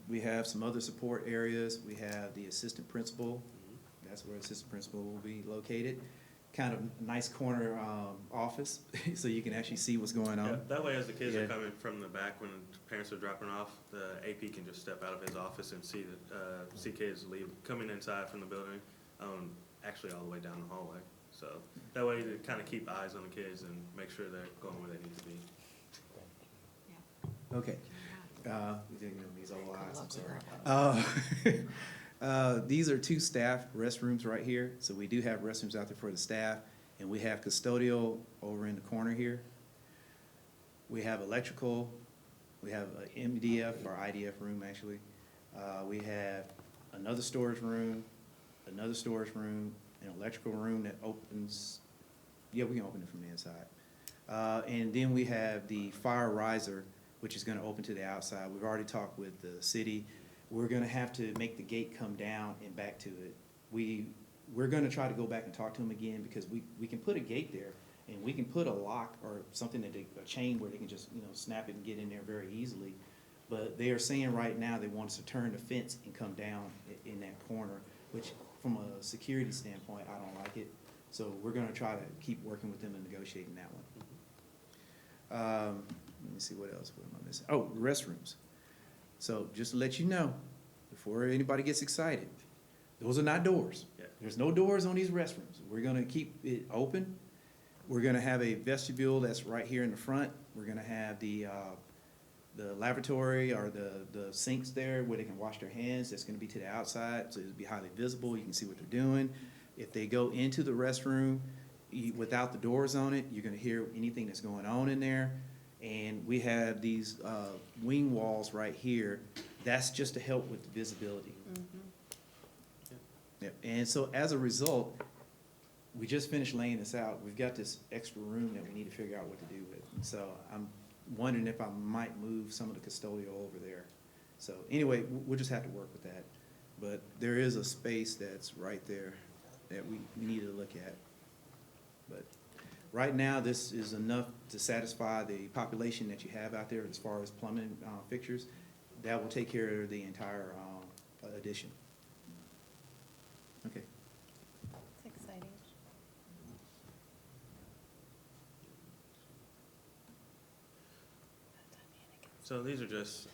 we have some other support areas. We have the assistant principal. That's where assistant principal will be located. Kind of nice corner office, so you can actually see what's going on. Yeah, that way as the kids are coming from the back, when parents are dropping off, the AP can just step out of his office and see kids coming inside from the building, actually all the way down the hallway. So that way to kind of keep eyes on the kids and make sure they're going where they need to be. Okay. These old eyes, I'm sorry. These are two staff restrooms right here. So we do have restrooms out there for the staff, and we have custodial over in the corner here. We have electrical. We have an MDF or IDF room, actually. We have another storage room, an electrical room that opens. Yeah, we can open it from the inside. And then we have the fire riser, which is going to open to the outside. We've already talked with the city. We're going to have to make the gate come down and back to it. We're going to try to go back and talk to them again, because we can put a gate there, and we can put a lock or something, a chain where they can just snap it and get in there very easily. But they are saying right now they want us to turn the fence and come down in that corner, which from a security standpoint, I don't like it. So we're going to try to keep working with them and negotiating that one. Let me see what else. What am I missing? Oh, restrooms. So just to let you know, before anybody gets excited, those are not doors. Yeah. There's no doors on these restrooms. We're going to keep it open. We're going to have a vestibule that's right here in the front. We're going to have the the lavatory or the sinks there where they can wash their hands, that's gonna be to the outside, so it'll be highly visible, you can see what they're doing. If they go into the restroom, without the doors on it, you're gonna hear anything that's going on in there. And we have these, wing walls right here, that's just to help with the visibility. Yep, and so as a result, we just finished laying this out, we've got this extra room that we need to figure out what to do with. And so I'm wondering if I might move some of the custodial over there. So anyway, we'll just have to work with that. But there is a space that's right there that we need to look at. But right now, this is enough to satisfy the population that you have out there as far as plumbing fixtures. That will take care of the entire addition. Okay. It's exciting. So these are just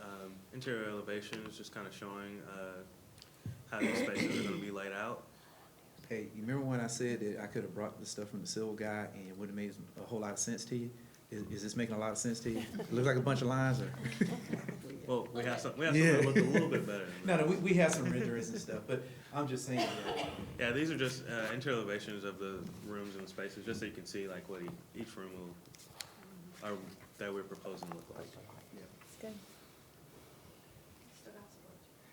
interior elevations, just kind of showing how these spaces are going to be laid out. Hey, you remember when I said that I could have brought the stuff from the civil guy and it would have made a whole lot of sense to you? Is this making a lot of sense to you? It looks like a bunch of lines or? Well, we have some that look a little bit better than that. No, we have some renderings and stuff, but I'm just saying that. Yeah, these are just interior elevations of the rooms and the spaces, just so you can see like what each room will, or that we're proposing to look like. It's good.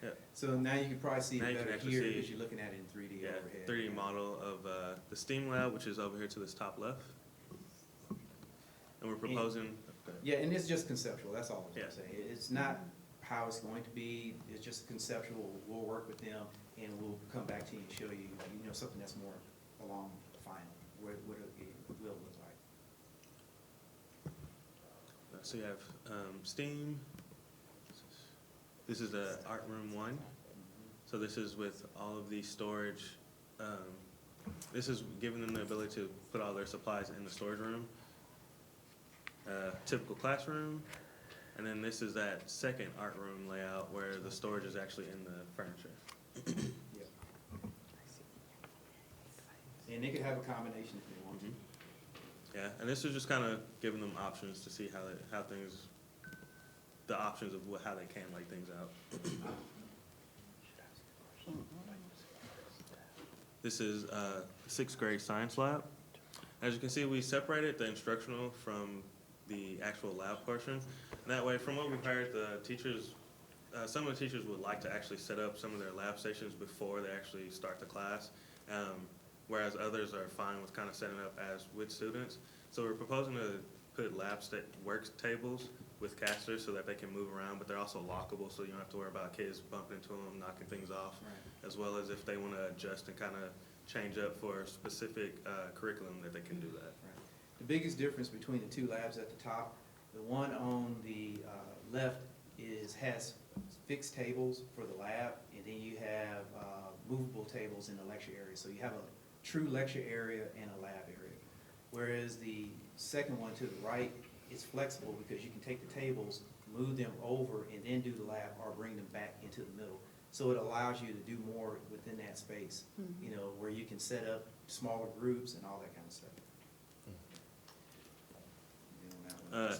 Yeah. So now you can probably see Now it you can better actually here see- because you're looking at it in 3D Yeah, overhead. 3D model of the steam lab, which is over here to this top left. And we're proposing. Yeah, and it's just conceptual, that's all I'm Yeah. saying. It's not how it's going to be, it's just conceptual. We'll work with them and we'll come back to you and show you, something that's more along the final, what it will look like. So you have steam. This is the art room 1. So this is with all of the storage. This is giving them the ability to put all their supplies in the storage room. Typical classroom. And then this is that second art room layout where the storage is actually in the furniture. Yep. And they could have a combination if they want to. Yeah, and this is just kind of giving them options to see how things, the options of how they can lay things out. This is 6th grade science lab. As you can see, we separated the instructional from the actual lab portion. And that way, from what we've heard, the teachers, some of the teachers would like to actually set up some of their lab stations before they actually start the class, whereas others are fine with kind of setting up as with students. So we're proposing to put work tables with casters so that they can move around, but they're also lockable, so you don't have to worry about kids bumping into them, knocking things off, as well as if they want to adjust and kind of change up for a specific curriculum that they can do that. The biggest difference between the two labs at the top, the one on the left has fixed tables for the lab, and then you have movable tables in the lecture area. So you have a true lecture area and a lab area. Whereas the second one to the right is flexible because you can take the tables, move them over, and then do the lab or bring them back into the middle. So it allows you to do more within that space, where you can set up smaller groups and all that kind of stuff.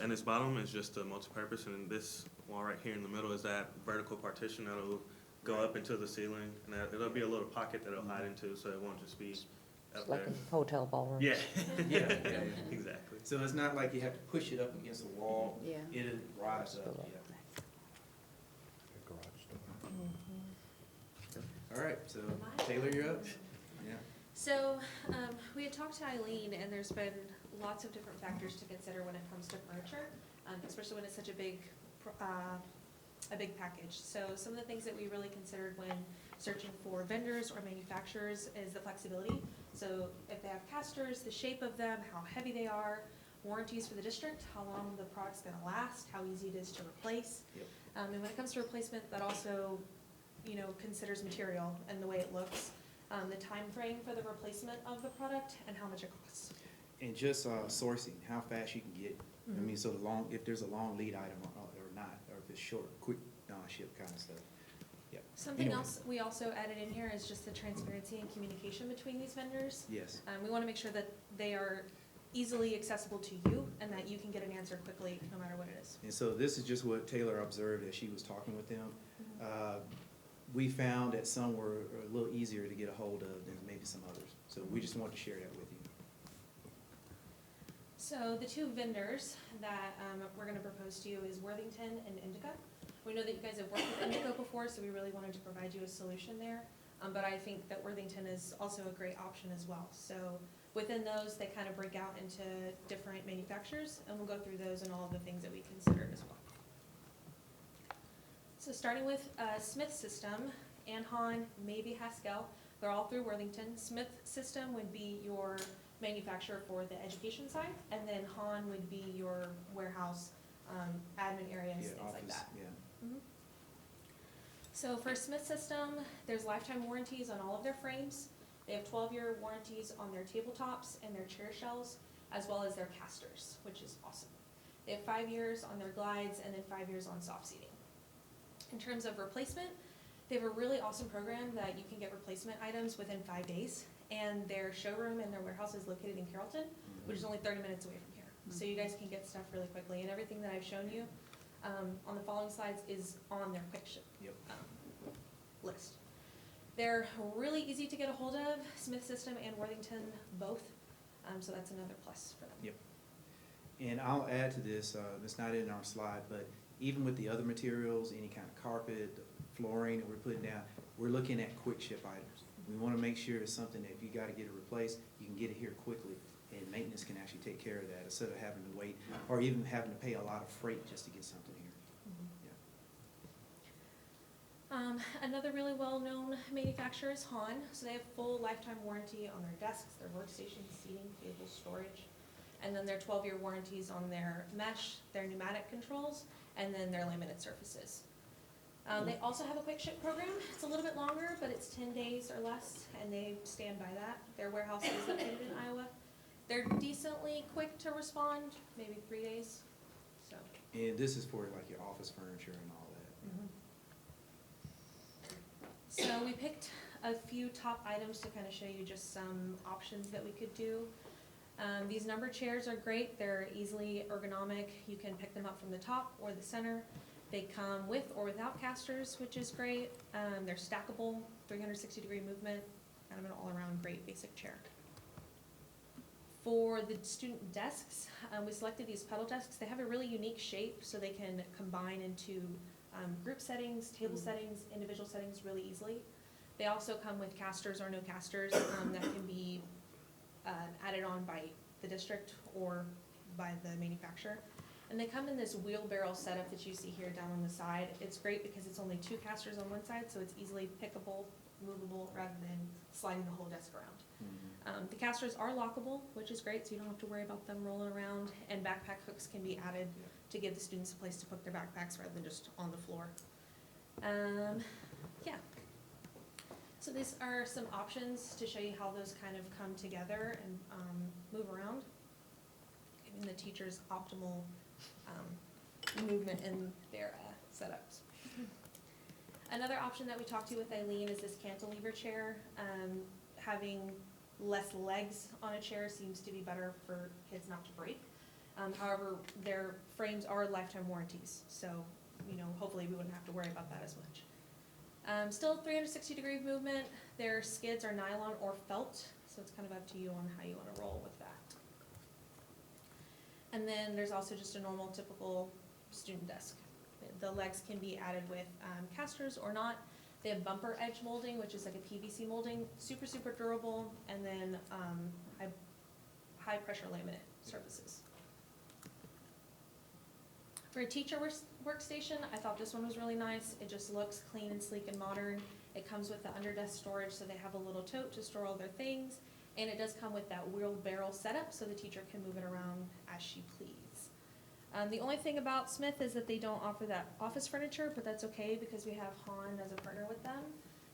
And this bottom is just a multi-purpose, and this wall right here in the middle is that vertical partition that'll go up into the ceiling, and it'll be a little pocket that it'll hide into, so it won't just be up Like there. a hotel ballroom. Yeah. Yeah, Exactly. So it's not like you have to push it up against the wall. Yeah. It'll rise up, yeah. All right, so Taylor, you're up. Yeah. So, we had talked to Eileen, and there's been lots of different factors to consider when it comes to furniture, especially when it's such a big package. So some of the things that we really considered when searching for vendors or manufacturers is the flexibility. So if they have casters, the shape of them, how heavy they are, warranties for the district, how long the product's gonna last, how easy it is to replace. Yep. And when it comes to replacement, that also, considers material and the way it looks, the time frame for the replacement of the product, and how much it costs. And just sourcing, how fast you can get. I mean, so if there's a long lead item or not, or if it's short, quick ship kind of stuff. Yep. Something Anyway. else we also added in here is just the transparency and communication between these vendors. Yes. We want to make sure that they are easily accessible to you and that you can get an answer quickly, no matter what it is. And so this is just what Taylor observed as she was talking with them. We found that some were a little easier to get a hold of than maybe some others. So we just wanted to share that with you. So the two vendors that we're going to propose to you is Worthington and Indica. We know that you guys have worked with Indica before, so we really wanted to provide you a solution there. But I think that Worthington is also a great option as well. So within those, they kind of break out into different manufacturers, and we'll go through those and all of the things that we considered as well. So starting with Smith System, Anhon, maybe Haskell, they're all through Worthington. Smith System would be your manufacturer for the education side, and then Hahn would be your warehouse, admin areas, Yeah, things office, like that. yeah. Mhm. So for Smith System, there's lifetime warranties on all of their frames. They have 12-year warranties on their tabletops and their chair shells, as well as their casters, which is awesome. They have 5 years on their glides and then 5 years on soft seating. In terms of replacement, they have a really awesome program that you can get replacement items within 5 days. And their showroom and their warehouse is located in Carrollton, which is only 30 minutes away from here. So you guys can get stuff really quickly. And everything that I've shown you on the following slides is on their quick ship list. They're really easy to get a hold of, Smith System and Worthington both. So that's another plus for them. Yep. And I'll add to this, it's not in our slide, but even with the other materials, any kind of carpet, flooring that we're putting down, we're looking at quick ship items. We want to make sure it's something that if you got to get it replaced, you can get it here quickly, and maintenance can actually take care of that instead of having to wait or even having to pay a lot of freight just to get something here. Another really well-known manufacturer is Hahn. So they have full lifetime warranty on their desks, their workstations, seating, tables, storage, and then their 12-year warranties on their mesh, their pneumatic controls, and then their laminate surfaces. They also have a quick ship program. It's a little bit longer, but it's 10 days or less, and they stand by that. Their warehouse is located in Iowa. They're decently quick to respond, maybe 3 days. So. And this is for like your office furniture and all that. So we picked a few top items to kind of show you just some options that we could do. These number chairs are great. They're easily ergonomic. You can pick them up from the top or the center. They come with or without casters, which is great. They're stackable, 360-degree movement, kind of an all-around great basic chair. For the student desks, we selected these pedal desks. They have a really unique shape, so they can combine into group settings, table settings, individual settings really easily. They also come with casters or no casters that can be added on by the district or by the manufacturer. And they come in this wheelbarrow setup that you see here down on the side. It's great because it's only 2 casters on one side, so it's easily pickable, movable, rather than sliding the whole desk around. The casters are lockable, which is great, so you don't have to worry about them rolling around, and backpack hooks can be added to give the students a place to put their backpacks rather than just on the floor. Yeah. So these are some options to show you how those kind of come together and move around, giving the teachers optimal movement in their setups. Another option that we talked to with Eileen is this cantilever chair. Having less legs on a chair seems to be better for kids not to break. However, their frames are lifetime warranties, so hopefully we wouldn't have to worry about that as much. Still 360-degree movement. Their skids are nylon or felt, so it's kind of up to you on how you want to roll with that. And then there's also just a normal, typical student desk. The legs can be added with casters or not. They have bumper edge molding, which is like a PVC molding, super, super durable, and then high pressure laminate surfaces. For a teacher workstation, I thought this one was really nice. It just looks clean and sleek and modern. It comes with the under desk storage, so they have a little tote to store all their things. And it does come with that wheelbarrow setup, so the teacher can move it around as she please. The only thing about Smith is that they don't offer that office furniture, but that's okay because we have Hahn as a partner with them.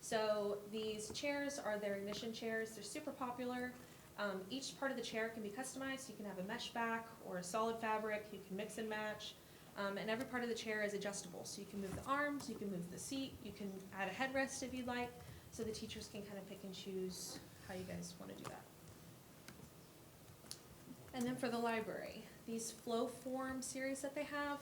So these chairs are their ignition chairs. They're super popular. Each part of the chair can be customized. You can have a mesh back or a solid fabric. You can mix and match. And every part of the chair is adjustable. So you can move the arms, you can move the seat, you can add a headrest if you'd like. So the teachers can kind of pick and choose how you guys want to do that. And then for the library, these flow form series that they have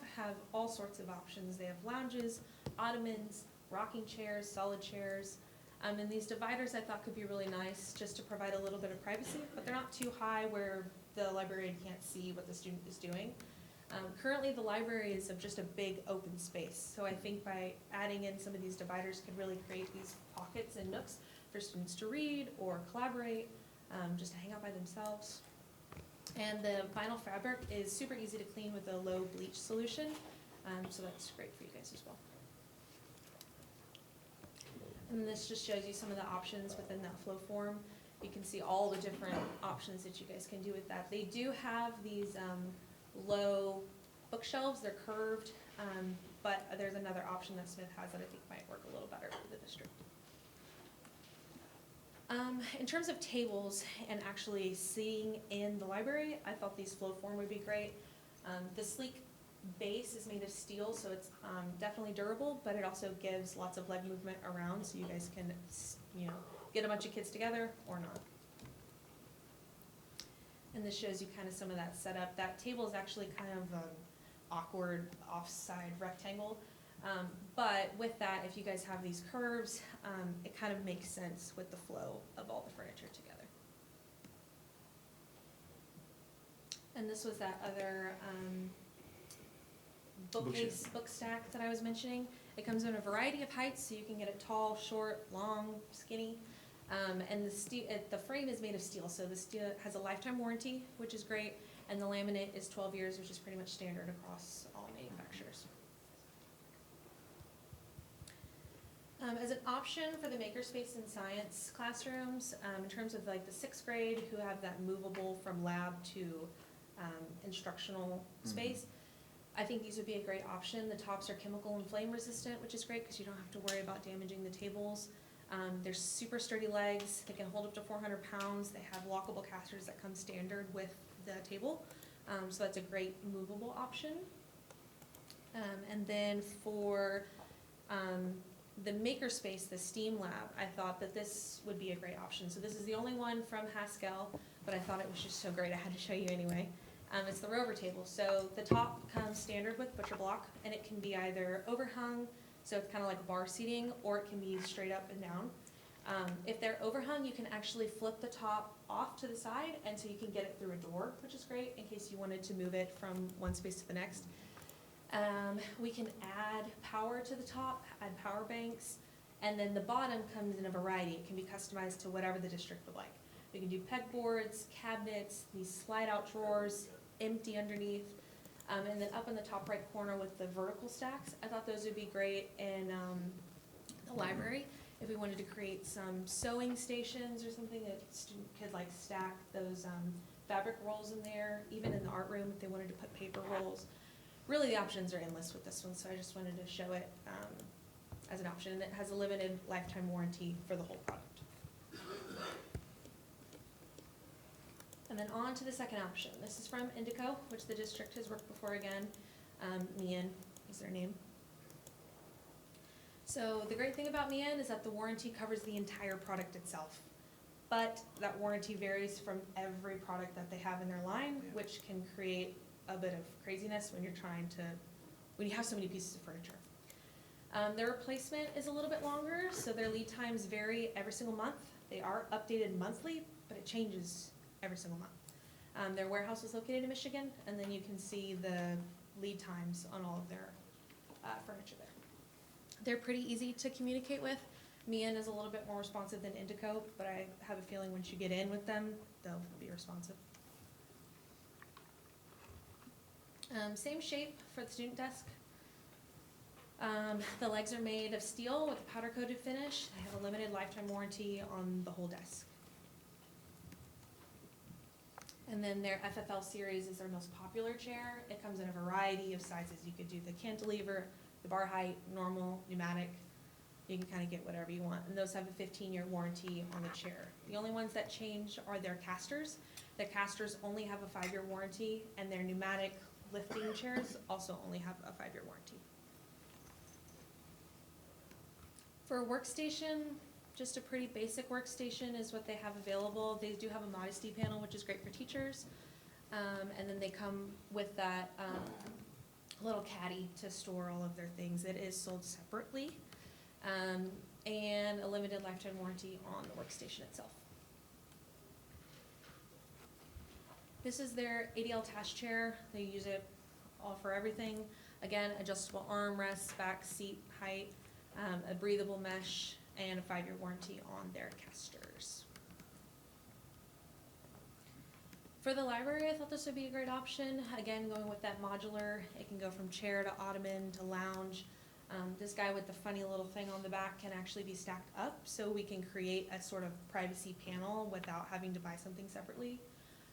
all sorts of options. They have lounges, ottomans, rocking chairs, solid chairs. And these dividers I thought could be really nice just to provide a little bit of privacy, but they're not too high where the librarian can't see what the student is doing. Currently, the library is of just a big open space, so I think by adding in some of these dividers could really create these pockets and nooks for students to read or collaborate, just to hang out by themselves. And the vinyl fabric is super easy to clean with a low bleach solution, so that's great for you guys as well. And this just shows you some of the options within that flow form. You can see all the different options that you guys can do with that. They do have these low bookshelves, they're curved, but there's another option that Smith has that I think might work a little better for the district. In terms of tables and actually seeing in the library, I thought these flow form would be great. The sleek base is made of steel, so it's definitely durable, but it also gives lots of leg movement around, so you guys can, get a bunch of kids together or not. And this shows you kind of some of that setup. That table is actually kind of an awkward offside rectangle. But with that, if you guys have these curves, it kind of makes sense with the flow of all the furniture together. And this was that other bookcase, book stack that I was mentioning. It comes in a variety of heights, so you can get it tall, short, long, skinny. And the frame is made of steel, so the steel has a lifetime warranty, which is great, and the laminate is 12 years, which is pretty much standard across all manufacturers. As an option for the makerspace and science classrooms, in terms of like the 6th grade who have that movable from lab to instructional space, I think these would be a great option. The tops are chemical and flame resistant, which is great because you don't have to worry about damaging the tables. They're super sturdy legs. They can hold up to 400 pounds. They have lockable casters that come standard with the table. So that's a great movable option. And then for the makerspace, the STEAM lab, I thought that this would be a great option. So this is the only one from Haskell, but I thought it was just so great I had to show you anyway. It's the rover table. So the top comes standard with butcher block, and it can be either overhung, so it's kind of like bar seating, or it can be straight up and down. If they're overhung, you can actually flip the top off to the side, and so you can get it through a door, which is great in case you wanted to move it from one space to the next. We can add power to the top, add power banks, and then the bottom comes in a variety. It can be customized to whatever the district would like. We can do pegboards, cabinets, these slide-out drawers, empty underneath, and then up in the top right corner with the vertical stacks. I thought those would be great in the library if we wanted to create some sewing stations or something that student could like stack those fabric rolls in there, even in the art room if they wanted to put paper rolls. Really, the options are endless with this one, so I just wanted to show it as an option, and it has a limited lifetime warranty for the whole product. And then on to the second option. This is from Indico, which the district has worked before again. Mian is their name. So the great thing about Mian is that the warranty covers the entire product itself, but that warranty varies from every product that they have in their line, which can create a bit of craziness when when you have so many pieces of furniture. Their replacement is a little bit longer, so their lead times vary every single month. They are updated monthly, but it changes every single month. Their warehouse is located in Michigan, and then you can see the lead times on all of their furniture there. They're pretty easy to communicate with. Mian is a little bit more responsive than Indico, but I have a feeling once you get in with them, they'll be responsive. Same shape for the student desk. The legs are made of steel with a powder-coated finish. They have a limited lifetime warranty on the whole desk. And then their FFL series is their most popular chair. It comes in a variety of sizes. You could do the cantilever, the bar height, normal, pneumatic. You can kind of get whatever you want. And those have a 15-year warranty on the chair. The only ones that change are their casters. The casters only have a 5-year warranty, and their pneumatic lifting chairs also only have a 5-year warranty. For a workstation, just a pretty basic workstation is what they have available. They do have a modesty panel, which is great for teachers. And then they come with that little caddy to store all of their things. It is sold separately, and a limited lifetime warranty on the workstation itself. This is their ADL task chair. They use it all for everything. Again, adjustable armrests, back seat height, a breathable mesh, and a 5-year warranty on their casters. For the library, I thought this would be a great option. Again, going with that modular, it can go from chair to ottoman to lounge. This guy with the funny little thing on the back can actually be stacked up, so we can create a sort of privacy panel without having to buy something separately,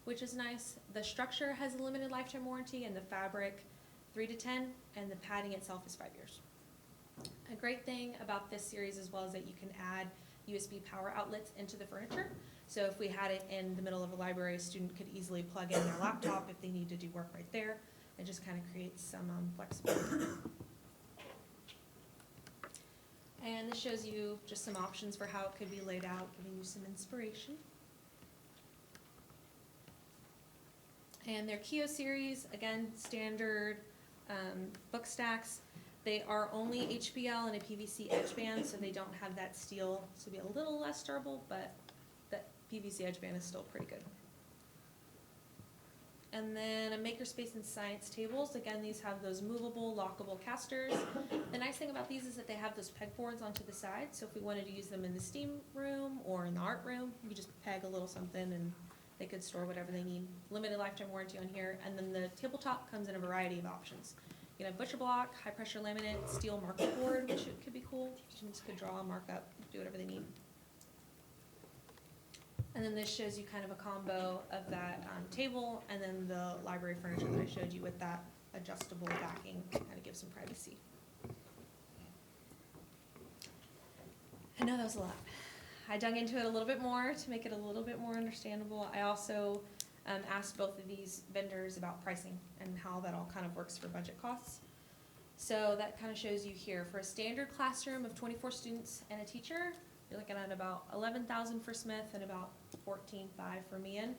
which is nice. The structure has a limited lifetime warranty, and the fabric 3 to 10, and the padding itself is 5 years. A great thing about this series as well is that you can add USB power outlets into the furniture. So if we had it in the middle of a library, a student could easily plug in their laptop if they need to do work right there. It just kind of creates some flexibility. And this shows you just some options for how it could be laid out, giving you some inspiration. And their Kio series, again, standard book stacks. They are only HBL and a PVC edge band, so they don't have that steel, so it'll be a little less durable, but the PVC edge band is still pretty good. And then a makerspace and science tables. Again, these have those movable, lockable casters. The nice thing about these is that they have those pegboards onto the side, so if we wanted to use them in the STEAM room or in the art room, we just peg a little something and they could store whatever they need. Limited lifetime warranty on here, and then the tabletop comes in a variety of options. You know, butcher block, high pressure laminate, steel marker board, which could be cool. Students could draw, mark up, do whatever they need. And then this shows you kind of a combo of that table and then the library furniture that I showed you with that adjustable backing to kind of give some privacy. I know that was a lot. I dug into it a little bit more to make it a little bit more understandable. I also asked both of these vendors about pricing and how that all kind of works for budget costs. So that kind of shows you here. For a standard classroom of 24 students and a teacher, you're looking at about $11,000 for Smith and about $14,500 for Meehan.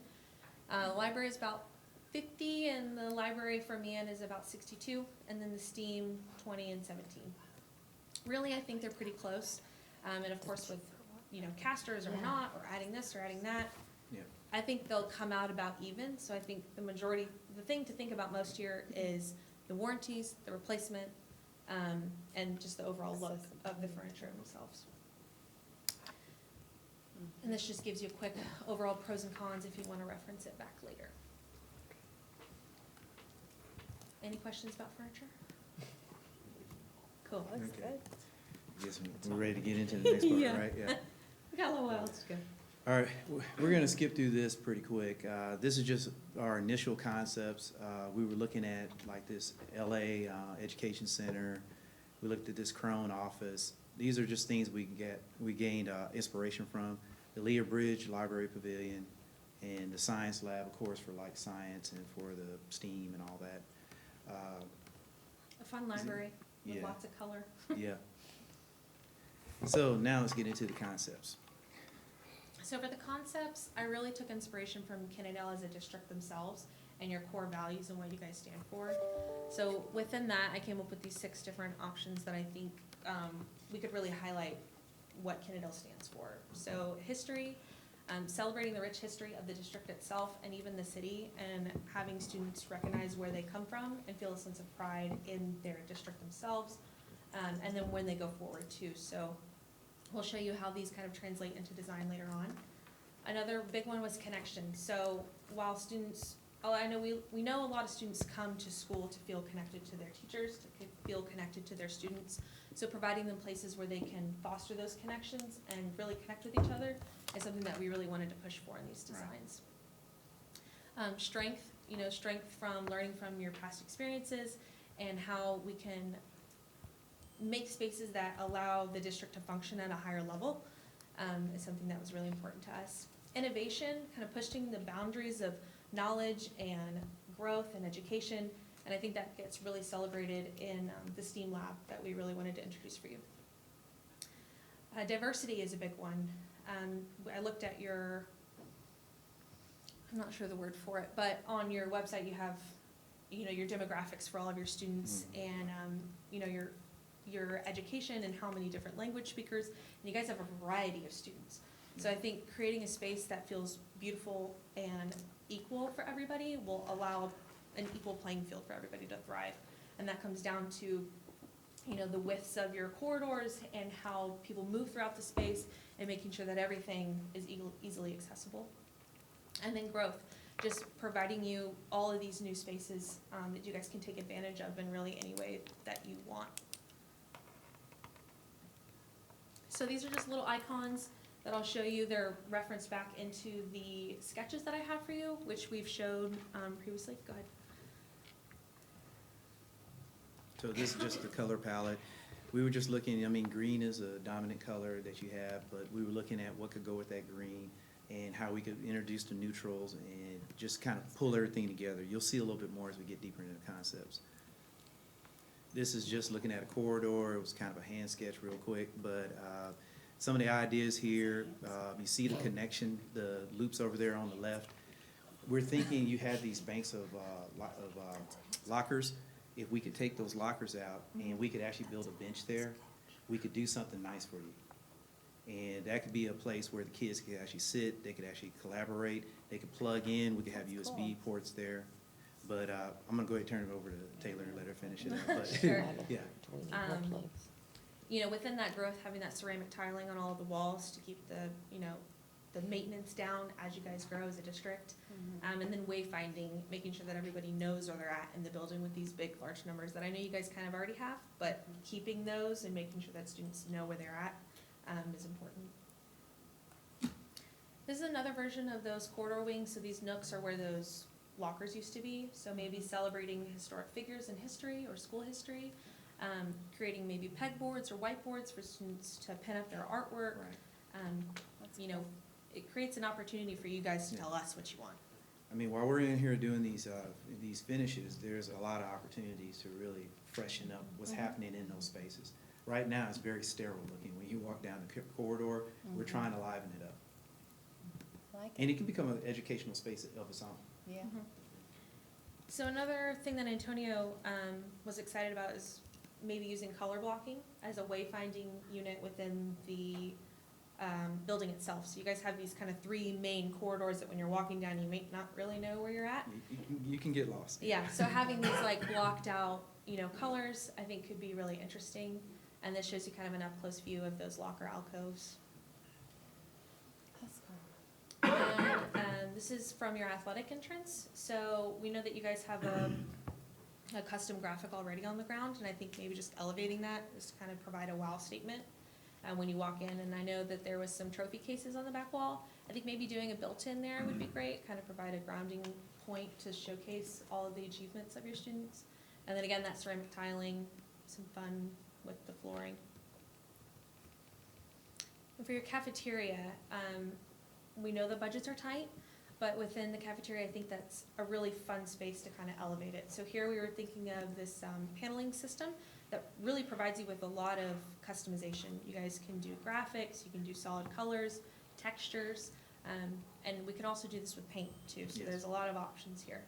The library is about $50,000 and the library for Meehan is about $62,000, and then the STEAM $20,000 and $17,000. Really, I think they're pretty close. And of course with, you know, casters or not, or adding this or adding that, Yeah. I think they'll come out about even. So I think the majority, the thing to think about most here is the warranties, the replacement, and just the overall look of the furniture themselves. And this just gives you a quick overall pros and cons if you want to reference it back later. Any questions about furniture? Cool. That's good. I guess we're ready to get into the next part, Yeah. right? Yeah. We got a little while. Let's go. All right, we're gonna skip through this pretty quick. This is just our initial concepts. We were looking at like this LA Education Center. We looked at this Crone office. These are just things we gained inspiration from. The Lear Bridge Library Pavilion and the Science Lab, of course, for like science and for the STEAM and all that. A fun library with Yeah. lots of color. Yeah. So now let's get into the concepts. So for the concepts, I really took inspiration from Kennedale as a district themselves and your core values and what you guys stand for. So within that, I came up with these 6 different options that I think we could really highlight what Kennedale stands for. So history, celebrating the rich history of the district itself and even the city, and having students recognize where they come from and feel a sense of pride in their district themselves, and then when they go forward too. So we'll show you how these kind of translate into design later on. Another big one was connection. So while students, I know we know a lot of students come to school to feel connected to their teachers, to feel connected to their students. So providing them places where they can foster those connections and really connect with each other is something that we really wanted to push for in these designs. Strength, you know, strength from learning from your past experiences and how we can make spaces that allow the district to function at a higher level is something that was really important to us. Innovation, kind of pushing the boundaries of knowledge and growth and education, and I think that gets really celebrated in the STEAM lab that we really wanted to introduce for you. Diversity is a big one. I looked at your I'm not sure the word for it, but on your website you have, you know, your demographics for all of your students and, you know, your education and how many different language speakers, and you guys have a variety of students. So I think creating a space that feels beautiful and equal for everybody will allow an equal playing field for everybody to thrive. And that comes down to, you know, the widths of your corridors and how people move throughout the space and making sure that everything is easily accessible. And then growth, just providing you all of these new spaces that you guys can take advantage of in really any way that you want. So these are just little icons that I'll show you. They're referenced back into the sketches that I have for you, which we've showed previously. Go ahead. So this is just the color palette. We were just looking, I mean, green is a dominant color that you have, but we were looking at what could go with that green and how we could introduce the neutrals and just kind of pull everything together. You'll see a little bit more as we get deeper into the concepts. This is just looking at a corridor. It was kind of a hand sketch real quick, but some of the ideas here, you see the connection, the loops over there on the left. We're thinking you have these banks of lockers. If we could take those lockers out and we could actually build a bench there, we could do something nice for you. And that could be a place where the kids could actually sit, they could actually collaborate, they could plug in, we could have USB ports there. But I'm gonna go ahead and turn it over to Taylor and let her finish it up. But, Sure. Yeah. You know, within that growth, having that ceramic tiling on all of the walls to keep the, you know, the maintenance down as you guys grow as a district. And then wayfinding, making sure that everybody knows where they're at in the building with these big, large numbers that I know you guys kind of already have, but keeping those and making sure that students know where they're at is important. This is another version of those corridor wings. So these nooks are where those lockers used to be. So maybe celebrating historic figures in history or school history, creating maybe pegboards or whiteboards for students to pin up their artwork. You know, it creates an opportunity for you guys to tell us what you want. I mean, while we're in here doing these finishes, there's a lot of opportunities to really freshen up what's happening in those spaces. Right now, it's very sterile looking. When you walk down the corridor, we're trying to liven it up. And it can become an educational space of its own. Yeah. So another thing that Antonio was excited about is maybe using color blocking as a wayfinding unit within the building itself. So you guys have these kind of three main corridors that when you're walking down, you may not really know where you're at. You can get lost. Yeah, so having these like blocked out, you know, colors, I think could be really interesting. And this shows you kind of an up close view of those locker alcoves. That's cool. And this is from your athletic entrance. So we know that you guys have a custom graphic already on the ground, and I think maybe just elevating that just to kind of provide a wow statement when you walk in. And I know that there was some trophy cases on the back wall. I think maybe doing a built-in there would be great, kind of provide a grounding point to showcase all of the achievements of your students. And then again, that ceramic tiling, some fun with the flooring. And for your cafeteria, we know the budgets are tight, but within the cafeteria, I think that's a really fun space to kind of elevate it. So here we were thinking of this paneling system that really provides you with a lot of customization. You guys can do graphics, you can do solid colors, textures, and we can also do this with paint too. So there's a lot of options here.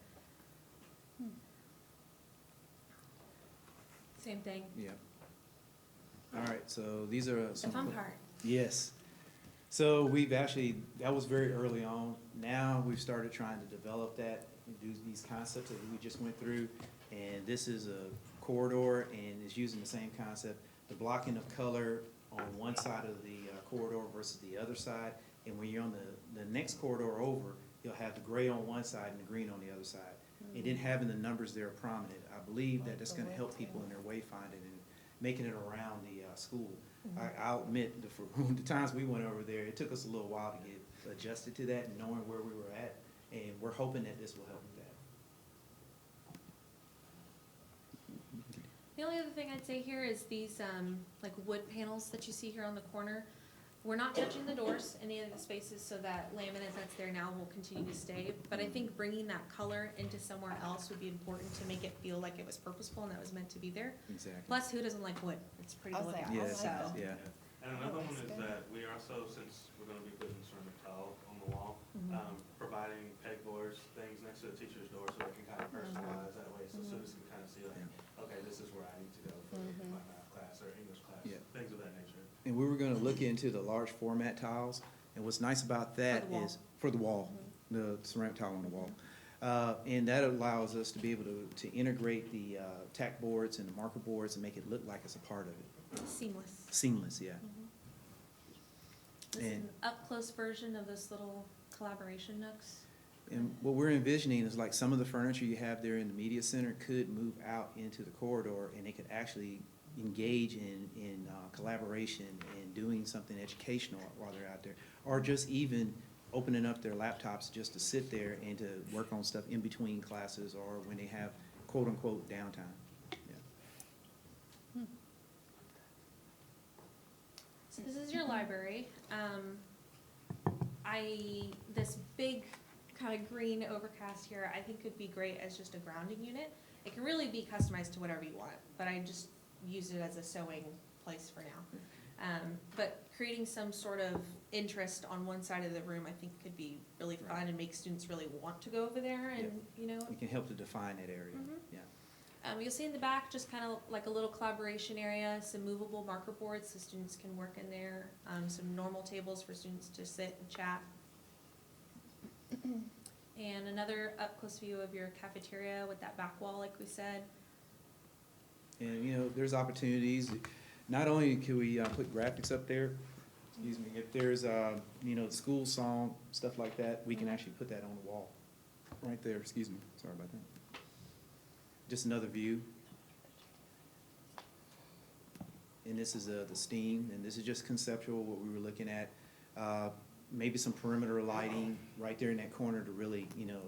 Same thing. Yeah. All right, so these are The fun part. Yes. So we've actually, that was very early on. Now we've started trying to develop that and do these concepts that we just went through. And this is a corridor and it's using the same concept, the blocking of color on one side of the corridor versus the other side. And when you're on the next corridor over, you'll have the gray on one side and the green on the other side. And then having the numbers there prominent, I believe that that's gonna help people in their wayfinding and making it around the school. I'll admit, the times we went over there, it took us a little while to get adjusted to that and knowing where we were at, and we're hoping that this will help with that. The only other thing I'd say here is these like wood panels that you see here on the corner. We're not touching the doors, any of the spaces, so that laminate that's there now will continue to stay. But I think bringing that color into somewhere else would be important to make it feel like it was purposeful and that was meant to be there. Exactly. Plus, who doesn't like wood? It's pretty to look at. Yes, So. yeah. And another one is that we also, since we're gonna be putting ceramic tile on the wall, provide providing pegboards, things next to the teacher's door so they can kind of personalize that way, so students can kind of see like, okay, this is where I need to go for my math class or English class, Yeah. things of that nature. And we were gonna look into the large format tiles, and what's nice about that is, for the wall, the ceramic tile on the wall. And that allows us to be able to integrate the tack boards and the marker boards and make it look like it's a part of it. Seamless. Seamless, yeah. This is And- an up-close version of this little collaboration nooks. And what we're envisioning is like some of the furniture you have there in the media center could move out into the corridor, and they could actually engage in collaboration and doing something educational while they're out there, or just even opening up their laptops just to sit there and to work on stuff in between classes or when they have quote-unquote downtime. Yeah. So this is your library. This big kind of green overcast here, I think could be great as just a grounding unit. It can really be customized to whatever you want, but I just use it as a sewing place for now. But creating some sort of interest on one side of the room, I think could be really fun and make students really want to go over there and, you know. We can help to define that area, yeah. You'll see in the back just kind of like a little collaboration area, some movable marker boards so students can work in there, some normal tables for students to sit and chat. And another up-close view of your cafeteria with that back wall, like we said. And, you know, there's opportunities. Not only can we put graphics up there, excuse me, if there's, you know, school song, stuff like that, we can actually put that on the wall. Right there, excuse me, sorry about that. Just another view. And this is the steam, and this is just conceptual, what we were looking at. Maybe some perimeter lighting right there in that corner to really, you know,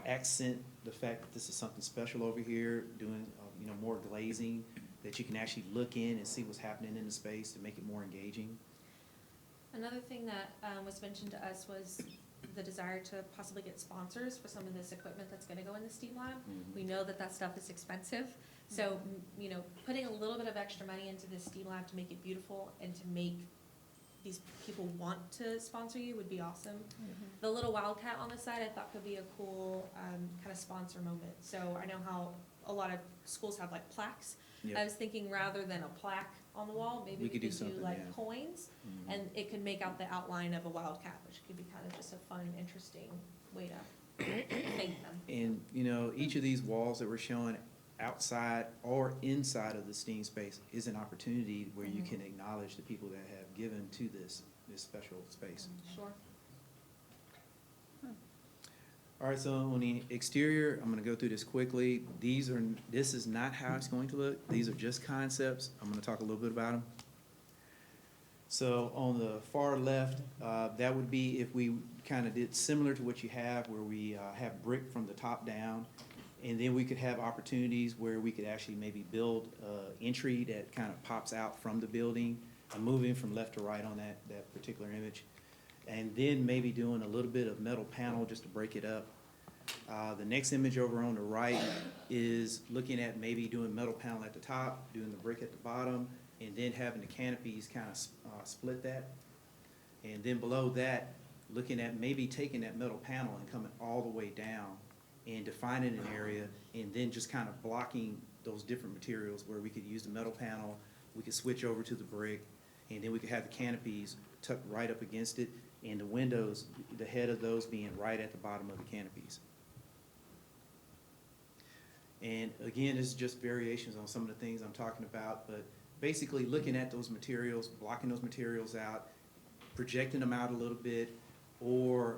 accent the fact that this is something special over here, doing, you know, more glazing, that you can actually look in and see what's happening in the space to make it more engaging. Another thing that was mentioned to us was the desire to possibly get sponsors for some of this equipment that's gonna go in the STEAM lab. We know that that stuff is expensive, so, you know, putting a little bit of extra money into the STEAM lab to make it beautiful and to make these people want to sponsor you would be awesome. The little wildcat on the side I thought could be a cool kind of sponsor moment. So I know how a lot of schools have like plaques. Yep. I was thinking rather than a plaque on the wall, maybe we could do something, like yeah. coins, and it could make out the outline of a wildcat, which could be kind of just a fun, interesting way to thank them. And, you know, each of these walls that we're showing outside or inside of the STEAM space is an opportunity where you can acknowledge the people that have given to this special space. Sure. All right, so on the exterior, I'm gonna go through this quickly. This is not how it's going to look. These are just concepts. I'm gonna talk a little bit about them. So on the far left, that would be if we kind of did similar to what you have, where we have brick from the top down. And then we could have opportunities where we could actually maybe build entry that kind of pops out from the building. I'm moving from left to right on that particular image. And then maybe doing a little bit of metal panel just to break it up. The next image over on the right is looking at maybe doing metal panel at the top, doing the brick at the bottom, and then having the canopies kind of split that. And then below that, looking at maybe taking that metal panel and coming all the way down and defining an area, and then just kind of blocking those different materials where we could use the metal panel, we could switch over to the brick, and then we could have the canopies tucked right up against it, and the windows, the head of those being right at the bottom of the canopies. And again, this is just variations on some of the things I'm talking about, but basically looking at those materials, blocking those materials out, projecting them out a little bit, or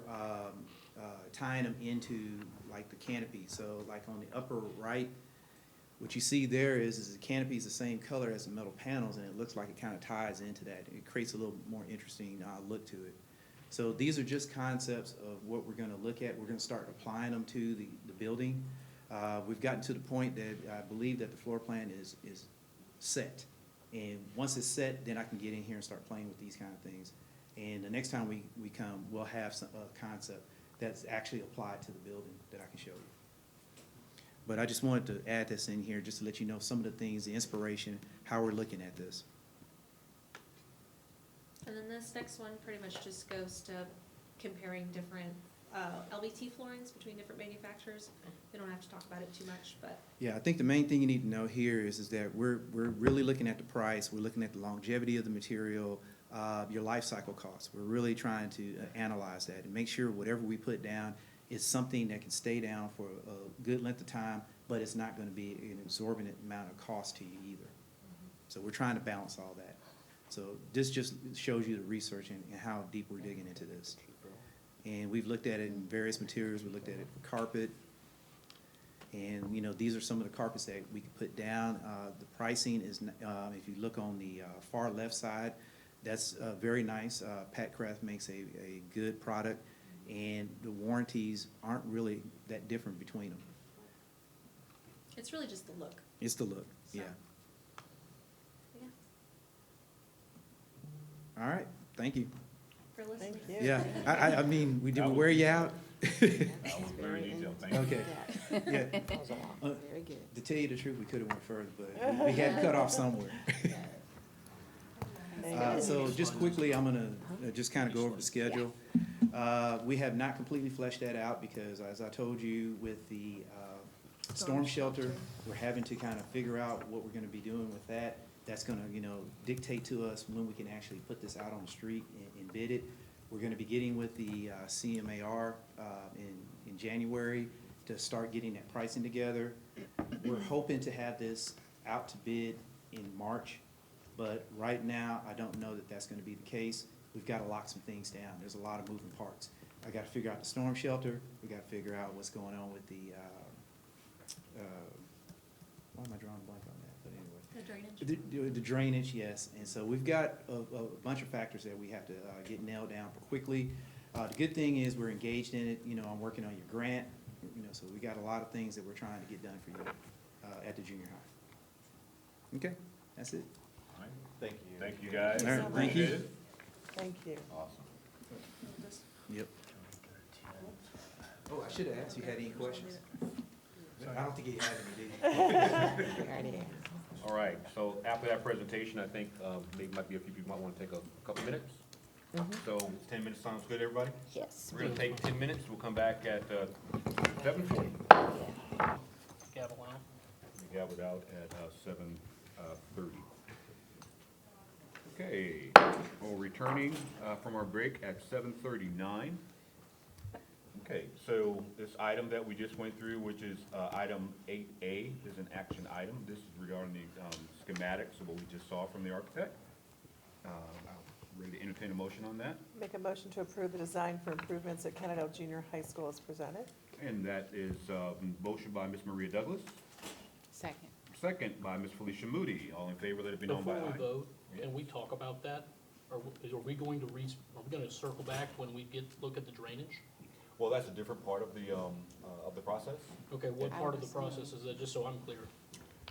tying them into like the canopy. So like on the upper right, what you see there is the canopy is the same color as the metal panels, and it looks like it kind of ties into that. It creates a little more interesting look to it. So these are just concepts of what we're going to look at. We're going to start applying them to the building. We've gotten to the point that I believe that the floor plan is set. And once it's set, then I can get in here and start playing with these kind of things. And the next time we come, we'll have some concept that's actually applied to the building that I can show you. But I just wanted to add this in here just to let you know some of the things, the inspiration, how we're looking at this. And then this next one pretty much just goes to comparing different LVT floorings between different manufacturers. We don't have to talk about it too much, but Yeah, I think the main thing you need to know here is that we're really looking at the price, we're looking at the longevity of the material, your life cycle costs. We're really trying to analyze that and make sure whatever we put down is something that can stay down for a good length of time, but it's not gonna be an exorbitant amount of cost to you either. So we're trying to balance all that. So this just shows you the research and how deep we're digging into this. And we've looked at it in various materials, we looked at it for carpet. And, you know, these are some of the carpets that we could put down. The pricing is, if you look on the far left side, that's very nice. Pat Craft makes a good product, and the warranties aren't really that different between them. it's really just the look. It's the look, So. yeah. Yeah, All right, thank you. for listening. Thank you. Yeah, I mean, did we wear you out? Very detailed, thank you. Okay, yeah. That was a lot. Very good. To tell you the truth, we could have went further, but we had to cut off somewhere. So just quickly, I'm gonna just kind of go over the schedule. We have not completely fleshed that out because, as I told you, with the storm shelter, we're having to kind of figure out what we're gonna be doing with that. That's gonna, you know, dictate to us when we can actually put this out on the street and bid it. We're gonna be getting with the CMAR in January to start getting that pricing together. We're hoping to have this out to bid in March, but right now, I don't know that that's gonna be the case. We've gotta lock some things down. There's a lot of moving parts. I gotta figure out the storm shelter. We gotta figure out what's going on with the, why am I drawing a blank on that? But anyway. The drainage. The drainage, yes, and so we've got a bunch of factors that we have to get nailed down quickly. The good thing is we're engaged in it, you know, I'm working on your grant, you know, so we got a lot of things that we're trying to get done for you at the junior high. Okay, that's it. All right, thank you. Thank you, guys. All right, thank you. Appreciate it. Thank you. Awesome. Yep. Oh, I should have asked you had any questions. I don't think you had any, did you? We already asked. All right, so after that presentation, I think maybe might be a few people might want to take a couple minutes. So 10 minutes sounds good, everybody? Yes. We're gonna take 10 minutes, we'll come back at 7:40. Gavel out. We gaveled out at 7:30. Okay, we're returning from our break at 7:39. Okay, so this item that we just went through, which is item 8A, is an action item. This is regarding the schematics of what we just saw from the architect. I'm ready to entertain a motion on that. Make a motion to approve the design for improvements at Kennedale Junior High School as presented. And that is motion by Ms. Maria Douglas, Second. second by Ms. Felicia Moody. All in favor, let it be known by Before we aye. vote, Yeah. can we talk about that? Are we going to are we gonna circle back when we look at the drainage? Well, that's a different part of the process. Okay, what I part of the understand. process is that, just so I'm clear?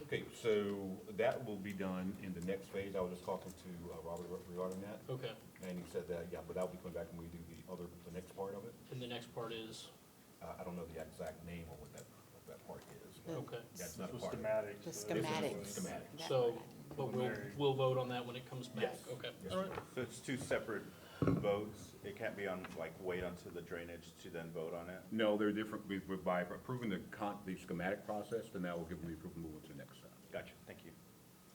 Okay, so that will be done in the next phase. I was just talking to Robert regarding that, Okay, and he said that, yeah, but that'll be coming back when we do the next part of it. and the next part is, I don't know the exact name of what that part is. but okay. That's not a The part of it. schematics. The This is schematics. schematic. That's So, what but Preliminary. we'll vote on that when it comes back? Yes. Okay, Yes, all sir. right. So it's two separate votes? It can't be on, like, wait until the drainage to then vote on it? No, they're different. By approving the schematic process, then that will give them the approval to move to the next step. Gotcha, thank you.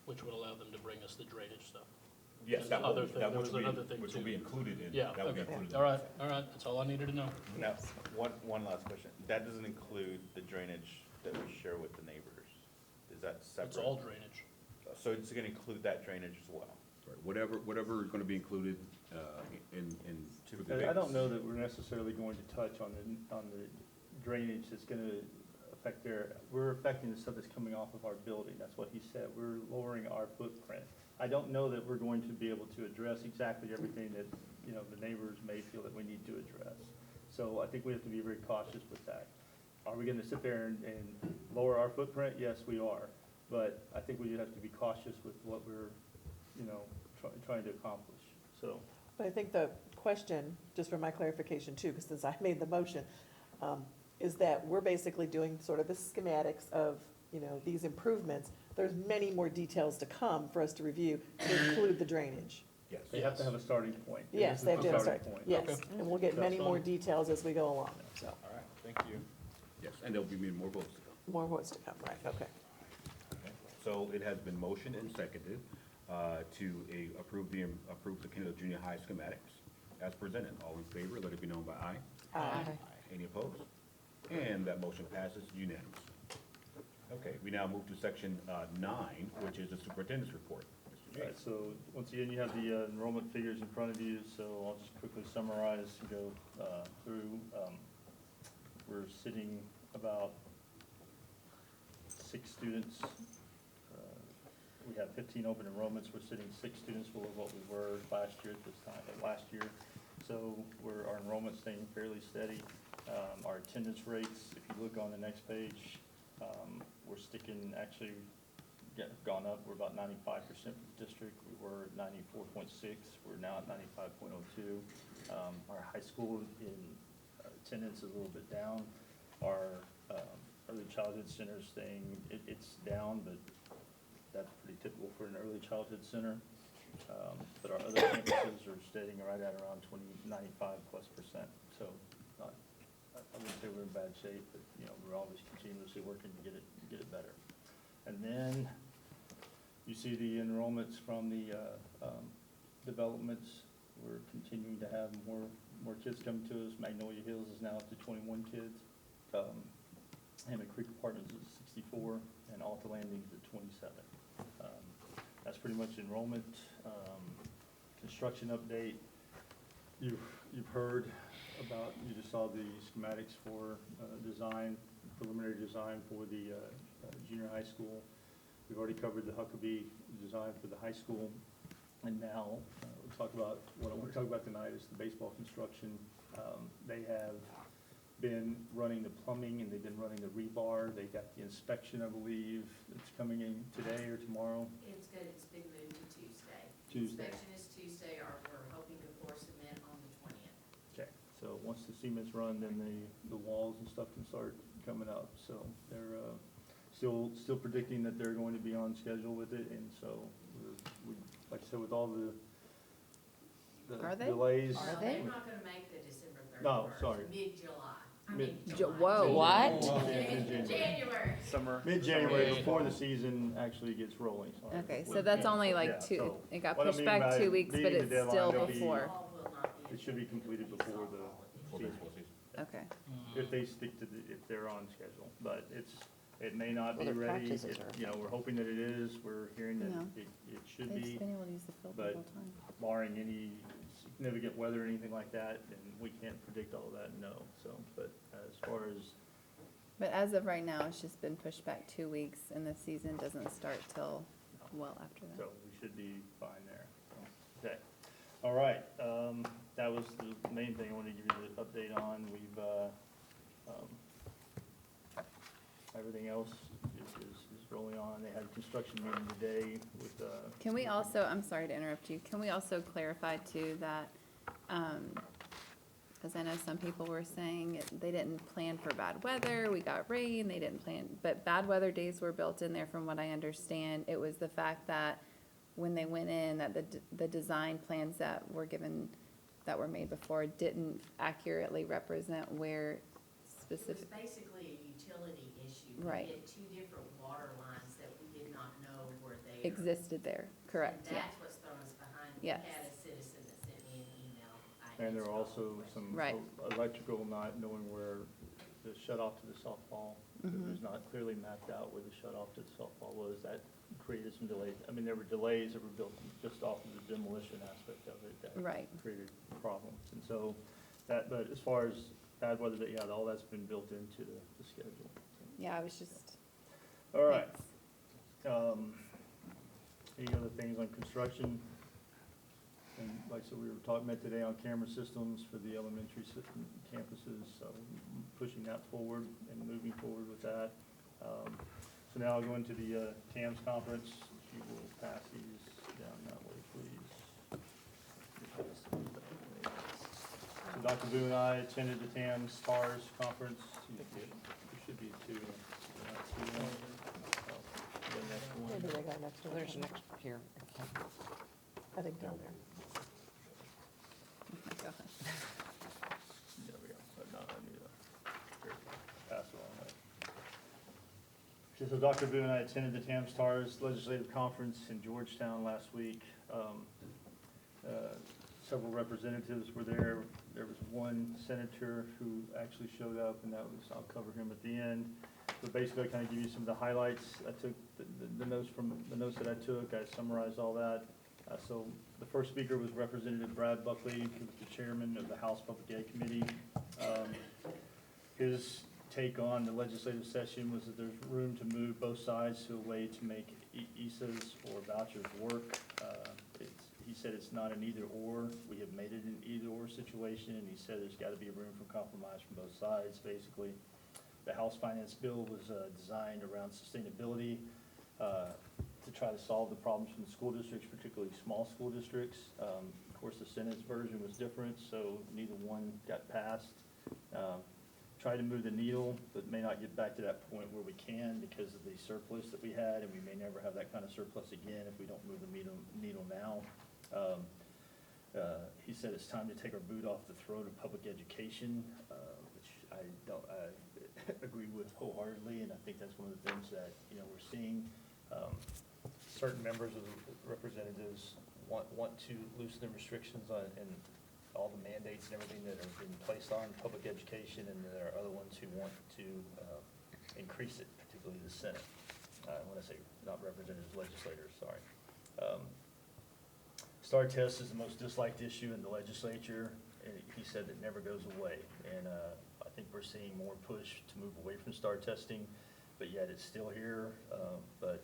Which would allow them to bring us the drainage stuff. Yes, And that the will, other thing- that there which was will another be, thing which will too. be included in. Yeah, that will be okay, included in all the right, step. all right, that's all I needed to know. Now, one last question. That doesn't include the drainage that we share with the neighbors? Is that separate? It's all drainage. So it's gonna include that drainage as well? Right, whatever is gonna be included in. for the I don't bids. know that we're necessarily going to touch on the drainage that's gonna affect we're affecting the stuff that's coming off of our building, that's what he said, we're lowering our footprint. I don't know that we're going to be able to address exactly everything that, you know, the neighbors may feel that we need to address. So I think we have to be very cautious with that. Are we gonna sit there and lower our footprint? Yes, we are, but I think we have to be cautious with what we're, you know, trying to accomplish, so. But I think the question, just for my clarification too, because since I made the motion, is that we're basically doing sort of the schematics of, you know, these improvements. There's many more details to come for us to review to include the drainage. Yes. They have to have a starting point. Yes, This they is have to the have a starting start, point. yes, and we'll get many more details as we go along, so, All right, thank you. Yes, and there'll be many more votes to come. more votes to come, right, okay. Okay. So it has been motioned and seconded to approve the Kendall Junior High schematics as presented. All in favor, let it be known by aye. Aye. Any opposed? And that motion passes unanimous. Okay, we now move to section 9, which is the superintendent's report. Mr. All right, James. so once again, you have the enrollment figures in front of you, so I'll just quickly summarize and go through. We're sitting about 6 students. We have 15 open enrollments. We're sitting 6 students below what we were last year at this time, last year. So our enrollment's staying fairly steady. Our attendance rates, if you look on the next page, we're sticking, actually gone up. We're about 95% for the district. We were at 94.6. We're now at 95.02. Our high school in attendance is a little bit down. Our early childhood center is staying, it's down, but that's pretty typical for an early childhood center. But our other campuses are staying right at around 95+%. So I wouldn't say we're in bad shape, but we're always continuously working to get it better. And then you see the enrollments from the developments. We're continuing to have more kids coming to us. Magnolia Hills is now up to 21 kids. Hammond Creek Apartments is 64, and Alta Landing is at 27. That's pretty much enrollment. Construction update. You've heard about, you just saw the schematics for preliminary design for the junior high school. We've already covered the Huckabee design for the high school. And now, we'll talk about, what I want to talk about tonight is the baseball construction. They have been running the plumbing and they've been running the rebar. They got the inspection, I believe. It's coming in today or tomorrow. It's good, it's been moved to Tuesday. Tuesday. Inspection is Tuesday, or we're hoping to pour cement on the 20th. Okay, so once the cement's run, then the walls and stuff can start coming up. So they're still predicting that they're going to be on schedule with it, and so we like I said, with all the Are they? delays. No, they're not gonna make the December 31st. No, sorry. Mid-July. Whoa, what? January. Summer. Mid-January, before the season actually gets rolling. Sorry. Okay, so that's only like Yeah, two, so it got what I pushed mean back by 2 weeks, but beating the it's deadline, still they'll be- before. All will not be. It should be completed before the season. Okay. If they stick to if they're on schedule, but it may not be Well, their ready. practices are- We're hoping that it is. We're hearing that No. it should They've be, been able to use the field the but whole time. barring any significant weather or anything like that, and we can't predict all of that, no. So, but as far as, But as of right now, it's just been pushed back 2 weeks and the season doesn't start till well after that. so we should be fine there. So, okay. All right, that was the main thing I wanted to give you the update on. We've, everything else is rolling on. They had a construction meeting today with, Can we also, I'm sorry to interrupt you, can we also clarify too that, because I know some people were saying they didn't plan for bad weather, we got rain, they didn't plan, but bad weather days were built in there from what I understand. It was the fact that when they went in, that the design plans that were given, that were made before didn't accurately represent where specific. It was basically a utility issue. Right. We had 2 different water lines that we did not know were there. Existed there, correct, And yeah. that's what's thrown us behind. Yes. We had a citizen that sent me an email. and there are also some Right. electrical not knowing where the shut off to the softball. It was not clearly mapped out where the shut off to the softball was. That created some delays. I mean, there were delays that were built just off of the demolition aspect of it that Right. created problems. And so but as far as bad weather, yeah, all that's been built into the schedule. Yeah, I was just. All right. Thanks. Any other things on construction? And like I said, we were talking about today on camera systems for the elementary system campuses, so pushing that forward and moving forward with that. So now I'll go into the TAMS conference. If you will pass these down that way, please. So Dr. Boo and I attended the TAMS STARS conference. There should be 2. Maybe they got next one. There's an extra here. I think down there. So Dr. Boone and I attended the TAMSTARS Legislative Conference in Georgetown last week. Several representatives were there. There was one senator who actually showed up, and that was, I'll cover him at the end. But basically, I kind of give you some of the highlights. I took the notes from the notes that I took. I summarized all that. So the first speaker was Representative Brad Buckley, who was the chairman of the House Public Ed Committee. His take on the legislative session was that there's room to move both sides to a way to make ESAs or vouchers work. He said it's not an either or. We have made it an either or situation, and he said there's got to be room for compromise from both sides, basically. The House Finance Bill was designed around sustainability to try to solve the problems from the school districts, particularly small school districts. Of course, the Senate's version was different, so neither one got passed. Try to move the needle, but may not get back to that point where we can because of the surplus that we had, and we may never have that kind of surplus again if we don't move the needle now. He said it's time to take our boot off the throat of public education, which I agree with wholeheartedly, and I think that's one of the things that, we're seeing. Certain members of the representatives want to loosen the restrictions on, and all the mandates and everything that are being placed on public education, and there are other ones who want to increase it, particularly the Senate. When I say not representatives, legislators, sorry. STAR test is the most disliked issue in the legislature, and he said it never goes away. And I think we're seeing more push to move away from STAR testing, but yet it's still here. But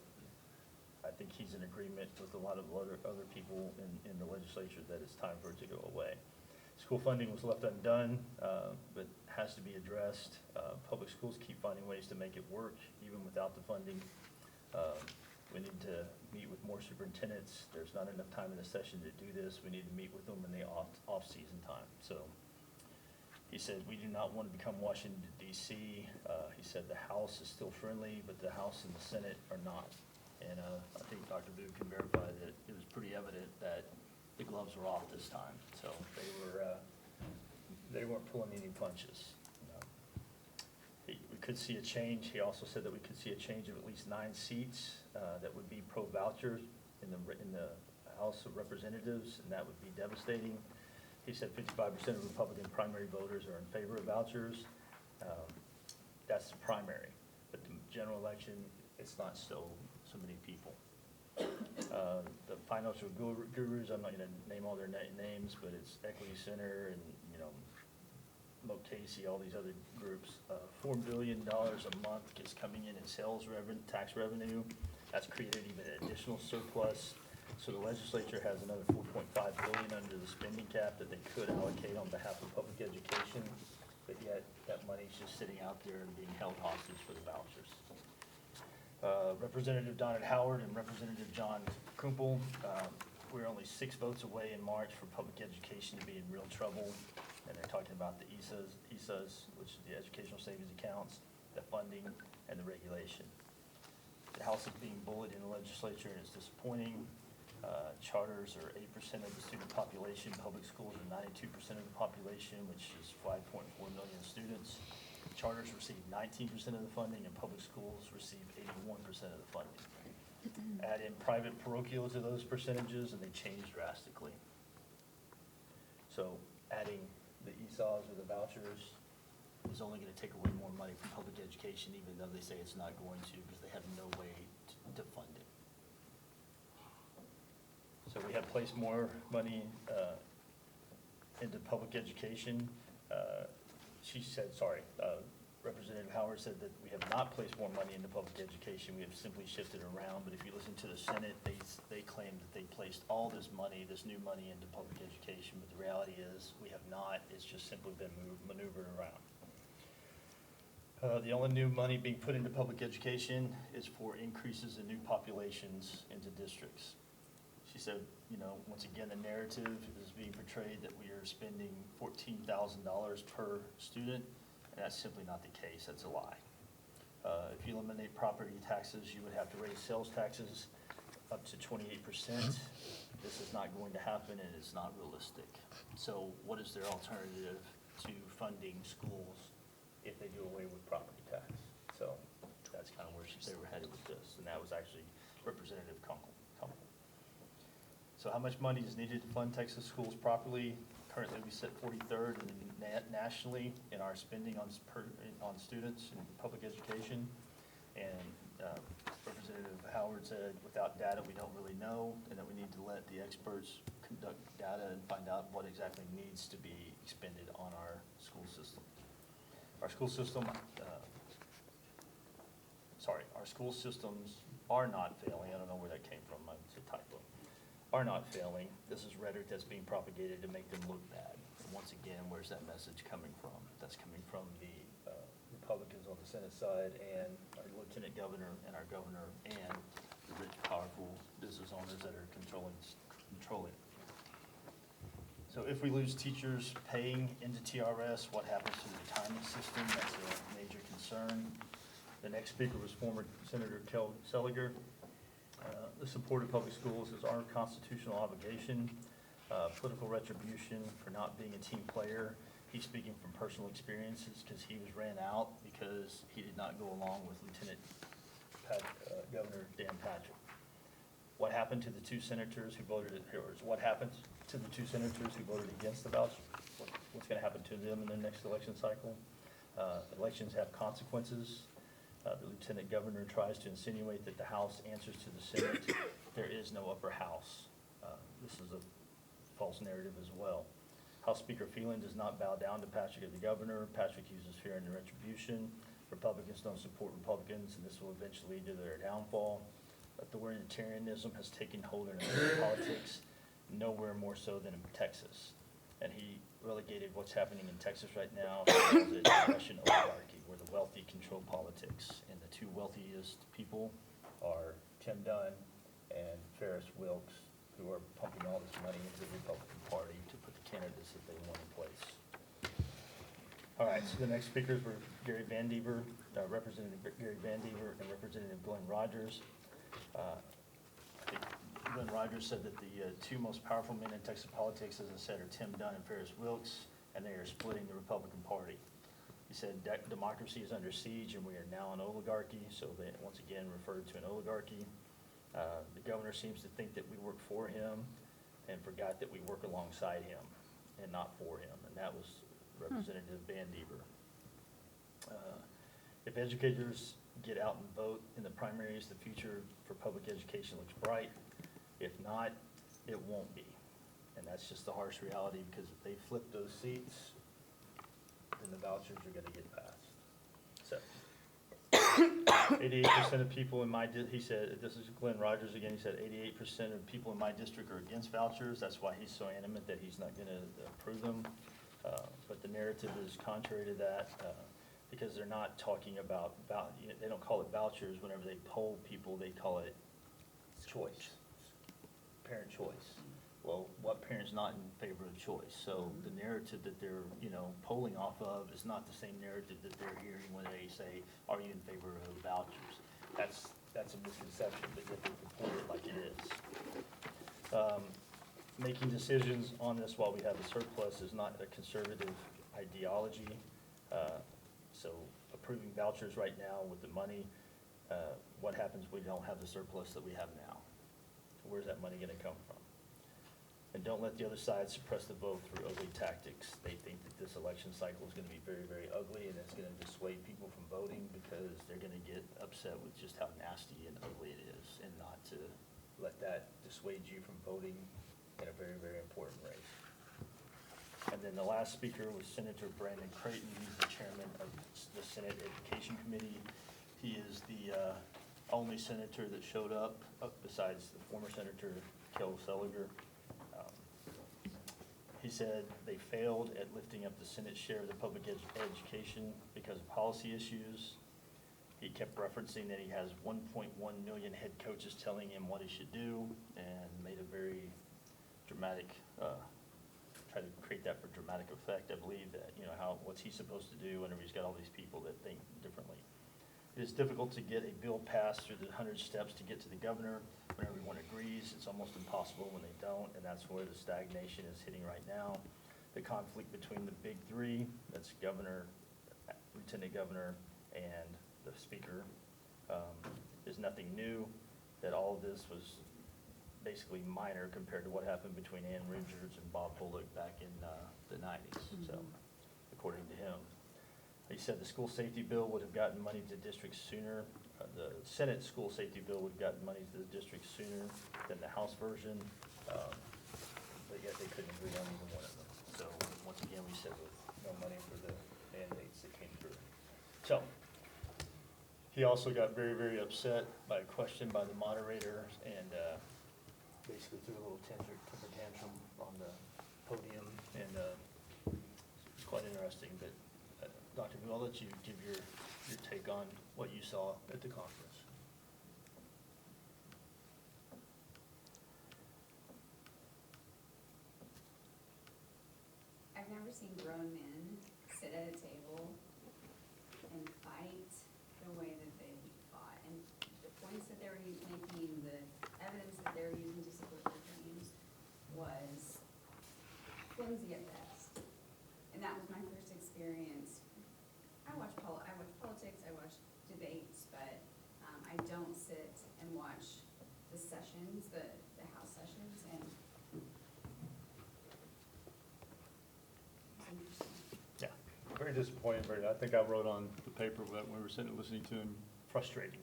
I think he's in agreement with a lot of other people in the legislature that it's time for it to go away. School funding was left undone, but has to be addressed. Public schools keep finding ways to make it work, even without the funding. We need to meet with more superintendents. There's not enough time in the session to do this. We need to meet with them in the off-season time. So he said, we do not want to become Washington, D.C. He said the House is still friendly, but the House and the Senate are not. And I think Dr. Booth can verify that it was pretty evident that the gloves were off this time. So they weren't pulling any punches. We could see a change. He also said that we could see a change of at least 9 seats that would be pro-vouchers in the House of Representatives, and that would be devastating. He said 55% of Republican primary voters are in favor of vouchers. That's the primary. But the general election, it's not so many people. The financial gurus, I'm not going to name all their names, but it's Equity Center and, Moe Casey, all these other groups. $4 billion a month is coming in sales revenue, tax revenue. That's created even additional surplus. So the legislature has another $4.5 billion under the spending cap that they could allocate on behalf of public education, but yet that money's just sitting out there and being held hostage for the vouchers. Representative Donald Howard and Representative John Kumpel, we're only 6 votes away in March for public education to be in real trouble. And they're talking about the ESAs, which is the Educational Savings Accounts, the funding, and the regulation. The House is being bullied in the legislature, and it's disappointing. Charters are 8% of the student population. Public schools are 92% of the population, which is 5.4 million students. Charters receive 19% of the funding, and public schools receive 81% of the funding. Add in private parochial to those percentages, and they change drastically. So adding the ESOLs or the vouchers is only going to take away more money from public education, even though they say it's not going to, because they have no way to fund it. So we have placed more money into public education. Representative Howard said that we have not placed more money into public education. We have simply shifted around. But if you listen to the Senate, they claim that they placed all this money, this new money, into public education. But the reality is we have not. It's just simply been maneuvered around. The only new money being put into public education is for increases in new populations into districts. She said, once again, the narrative is being portrayed that we are spending $14,000 per student, and that's simply not the case. That's a lie. If you eliminate property taxes, you would have to raise sales taxes up to 28%. This is not going to happen, and it's not realistic. So what is their alternative to funding schools if they do away with property tax? So that's kind of where they were headed with this, and that was actually Representative Kunkel. So how much money is needed to fund Texas schools properly? Currently, we sit 43rd nationally in our spending on students in public education. And Representative Howard said, without data, we don't really know, and that we need to let the experts conduct data and find out what exactly needs to be expended on our school system. Our school system, our school systems are not failing. I don't know where that came from, it's a typo. Are not failing. This is rhetoric that's being propagated to make them look bad. And once again, where's that message coming from? That's coming from the Republicans on the Senate side and our lieutenant governor and our governor and the rich, powerful business owners that are controlling. So if we lose teachers paying into TRS, what happens to the retirement system? That's a major concern. The next speaker was former Senator Kel Seliger. The support of public schools is our constitutional obligation. Political retribution for not being a team player. He's speaking from personal experiences because he was ran out because he did not go along with Governor Dan Patrick. What happened to the two senators who voted, what happened to the two senators who voted against the voucher? What's going to happen to them in the next election cycle? Elections have consequences. The lieutenant governor tries to insinuate that the House answers to the Senate. There is no upper house. This is a false narrative as well. House Speaker Phelan does not bow down to Patrick as the governor. Patrick uses fear and retribution. Republicans don't support Republicans, and this will eventually lead to their downfall. Authoritarianism has taken hold in American politics, nowhere more so than in Texas. And he relegated what's happening in Texas right now as a Russian oligarchy, where the wealthy control politics, and the two wealthiest people are Tim Dunn and Ferris Wilks, who are pumping all this money into the Republican Party to put the candidates that they want in place. All right, so the next speakers were Gary Van Dever, Representative Gary Van Dever, and Representative Glenn Rogers. I think Glenn Rogers said that the two most powerful men in Texas politics, as I said, are Tim Dunn and Ferris Wilks, and they are splitting the Republican Party. He said democracy is under siege and we are now an oligarchy, so they once again referred to an oligarchy. The governor seems to think that we work for him and forgot that we work alongside him and not for him, and that was Representative Van Dever. If educators get out and vote in the primaries, the future for public education looks bright. If not, it won't be. And that's just the harsh reality, because if they flip those seats, then the vouchers are gonna get passed. So, 88% of people in my, he said, this is Glenn Rogers again, he said 88% of people in my district are against vouchers. That's why he's so animate that he's not gonna approve them. But the narrative is contrary to that, because they're not talking about, they don't call it vouchers. Whenever they poll people, they call it choice, parent choice. Well, what parent's not in favor of choice? So the narrative that they're, polling off of is not the same narrative that they're hearing when they say, are you in favor of vouchers? That's a misconception, but yet they report it like it is. Making decisions on this while we have a surplus is not a conservative ideology. So approving vouchers right now with the money, what happens when we don't have the surplus that we have now? Where's that money gonna come from? And don't let the other side suppress the vote through ugly tactics. They think that this election cycle is gonna be very, very ugly, and it's gonna dissuade people from voting because they're gonna get upset with just how nasty and ugly it is, and not to let that dissuade you from voting in a very, very important race. And then the last speaker was Senator Brandon Creighton. He's the chairman of the Senate Education Committee. He is the only senator that showed up besides the former Senator Kel Seliger. He said they failed at lifting up the Senate's share of the public education because of policy issues. He kept referencing that he has 1.1 million head coaches telling him what he should do, and made a very dramatic, try to create that for dramatic effect. I believe that, what's he supposed to do whenever he's got all these people that think differently. It is difficult to get a bill passed through the 100 steps to get to the governor. When everyone agrees, it's almost impossible when they don't, and that's where the stagnation is hitting right now. The conflict between the big three, that's governor, lieutenant governor, and the speaker, is nothing new, that all of this was basically minor compared to what happened between Ann Richards and Bob Bullock back in the 90s, so, according to him. He said the school safety bill would have gotten money to districts sooner, the Senate school safety bill would have gotten money to the districts sooner than the House version, but yet they couldn't agree on either one of them. So, once again, we said with no money for the mandates that came through. So, he also got very, very upset by a question by the moderator and basically threw a little temper tantrum on the podium, and it's quite interesting. But Dr. Vu, I'll let you give your take on what you saw at the conference. I've never seen grown men sit at a table and fight the way that they fought. And the points that they were making, the evidence that they were using to support their claims was flimsy at best. And that was my first experience. I watch politics, I watch debates, but I don't sit and watch the sessions, the House sessions, and it's interesting. Yeah, very disappointing, I think I wrote on the paper that we were sitting and listening to him. Frustrating,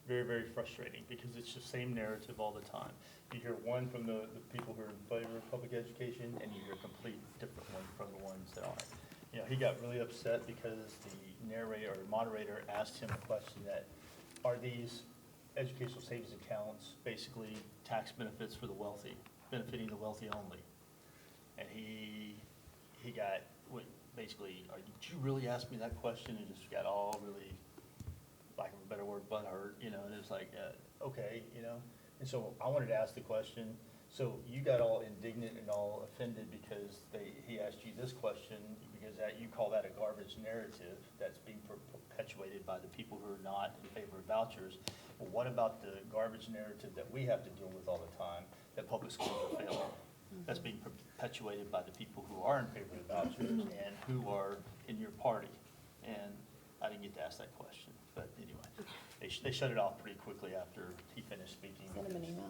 very, very frustrating, because it's the same narrative all the time. You hear one from the people who are in favor of public education, and you hear a complete different one from the ones that aren't. You know, he got really upset because the narrator or moderator asked him a question that, are these educational savings accounts basically tax benefits for the wealthy, benefiting the wealthy only? And he got, basically, did you really ask me that question? And just got all really, lack of a better word, butthurt, you know, and it was like, okay, you know. And so I wanted to ask the question, so you got all indignant and all offended because he asked you this question, because you call that a garbage narrative that's being perpetuated by the people who are not in favor of vouchers. Well, what about the garbage narrative that we have to deal with all the time, that public schools are failing? That's being perpetuated by the people who are in favor of vouchers and who are in your party. And I didn't get to ask that question, but anyway, they shut it off pretty quickly after he finished speaking. Send him an email.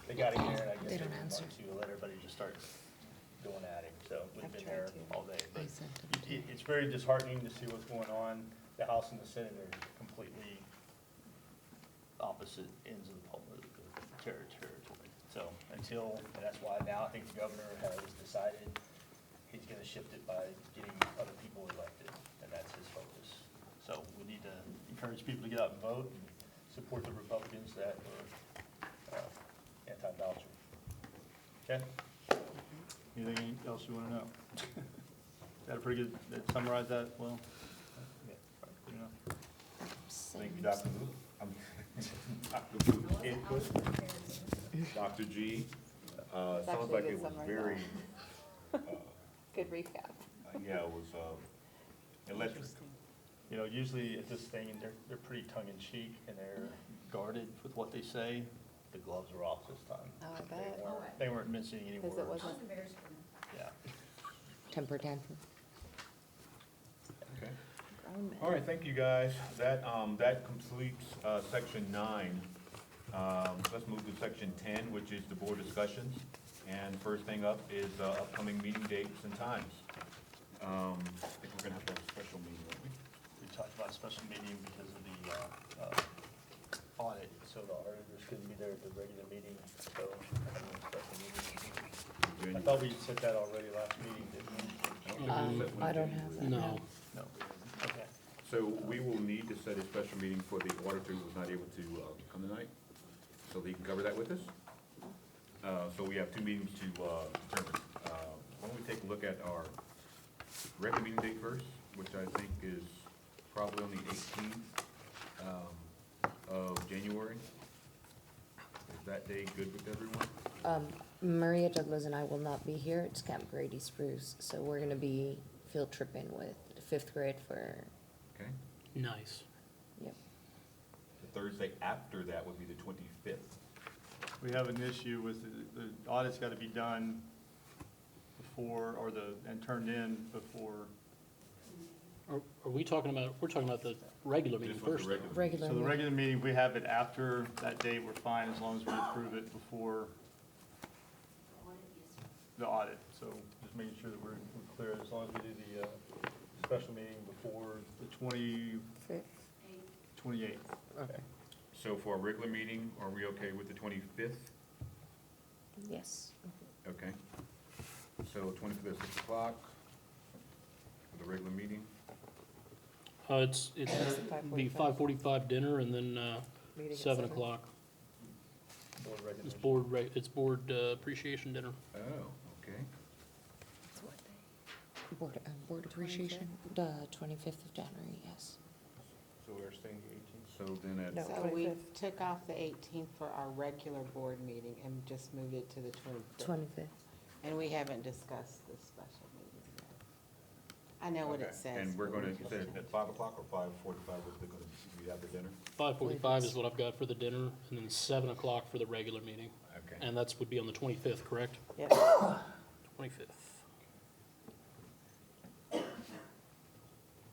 They got him there, and I guess They they don't didn't answer. want to let everybody just start going at him, so we've I've been tried there to. all day. I But sent him it's very disheartening to see what's going on. The House and the Senate are completely opposite ends of the territory. So until, and that's why now I think the governor has decided he's gonna shift it by getting other people elected, and that's his focus. So we need to encourage people to get out and vote and support the Republicans that are anti-voucher. Okay? Anything else you want to know? That a pretty good, that summarize that well? Yeah. Good enough. Thank you, Dr. Vu. Dr. Vu's input. Dr. G, sounds actually like a it good was summary, very, Good recap. yeah, it was electric. You know, usually at this thing, they're pretty tongue-in-cheek and they're guarded with what they say. The gloves are off this time. Oh, I bet. They weren't mentioning any words. Because it I wasn't, was embarrassed for them. Yeah. Temper tantrum. Okay. grown men. All right, thank you, guys. That completes section 9. Let's move to section 10, which is the board discussions. And first thing up is upcoming meeting dates and times. I think we're gonna have to have a special meeting, won't we? We talked about a special meeting because of the audit, so the auditors couldn't be there at the regular meeting, so having a special meeting. I thought we set that already last meeting, didn't we? I don't have that. No. No. Okay. So we will need to set a special meeting for the auditor who was not able to come tonight, so he can cover that with us. So we have 2 meetings to determine. Why don't we take a look at our regular meeting date first, which I think is probably on the 18th of January. Is that day good with everyone? Maria Douglas and I will not be here. It's Camp Grady Spruce, so we're gonna be field tripping with 5th grade for, Okay. Nice. yep. The Thursday after that would be the 25th. We have an issue with the audit's got to be done before, and turned in before Are we talking about, we're talking about the regular meeting This was first? the though. Regular So the meeting. regular meeting, we have it after that date, we're fine as long as we approve it before the audit. So just making sure that we're clear, as long as we do the special meeting before the 28th. Okay. So for a regular meeting, are we okay with the 25th? Yes. Okay. So 25th at 6 o'clock for the regular meeting. It's be 5:45 dinner and then, Meeting at 7 7. o'clock. Board It's recognition. it's board appreciation dinner. Oh, okay. Board appreciation, the 25th of January, yes. So we're staying the 18th. So then at, No. So we 25th. took off the 18th for our regular board meeting and just moved it to the 25th. 25th. And we haven't discussed the special meeting yet. I know what okay. it says. And we're but gonna, we you just said changed at it. 5 o'clock or 5:45 is it gonna be after dinner? 5:45 is what I've got for the dinner, and then 7 o'clock for the regular meeting. Okay. And that's would be on the 25th, correct? Yeah. 25th.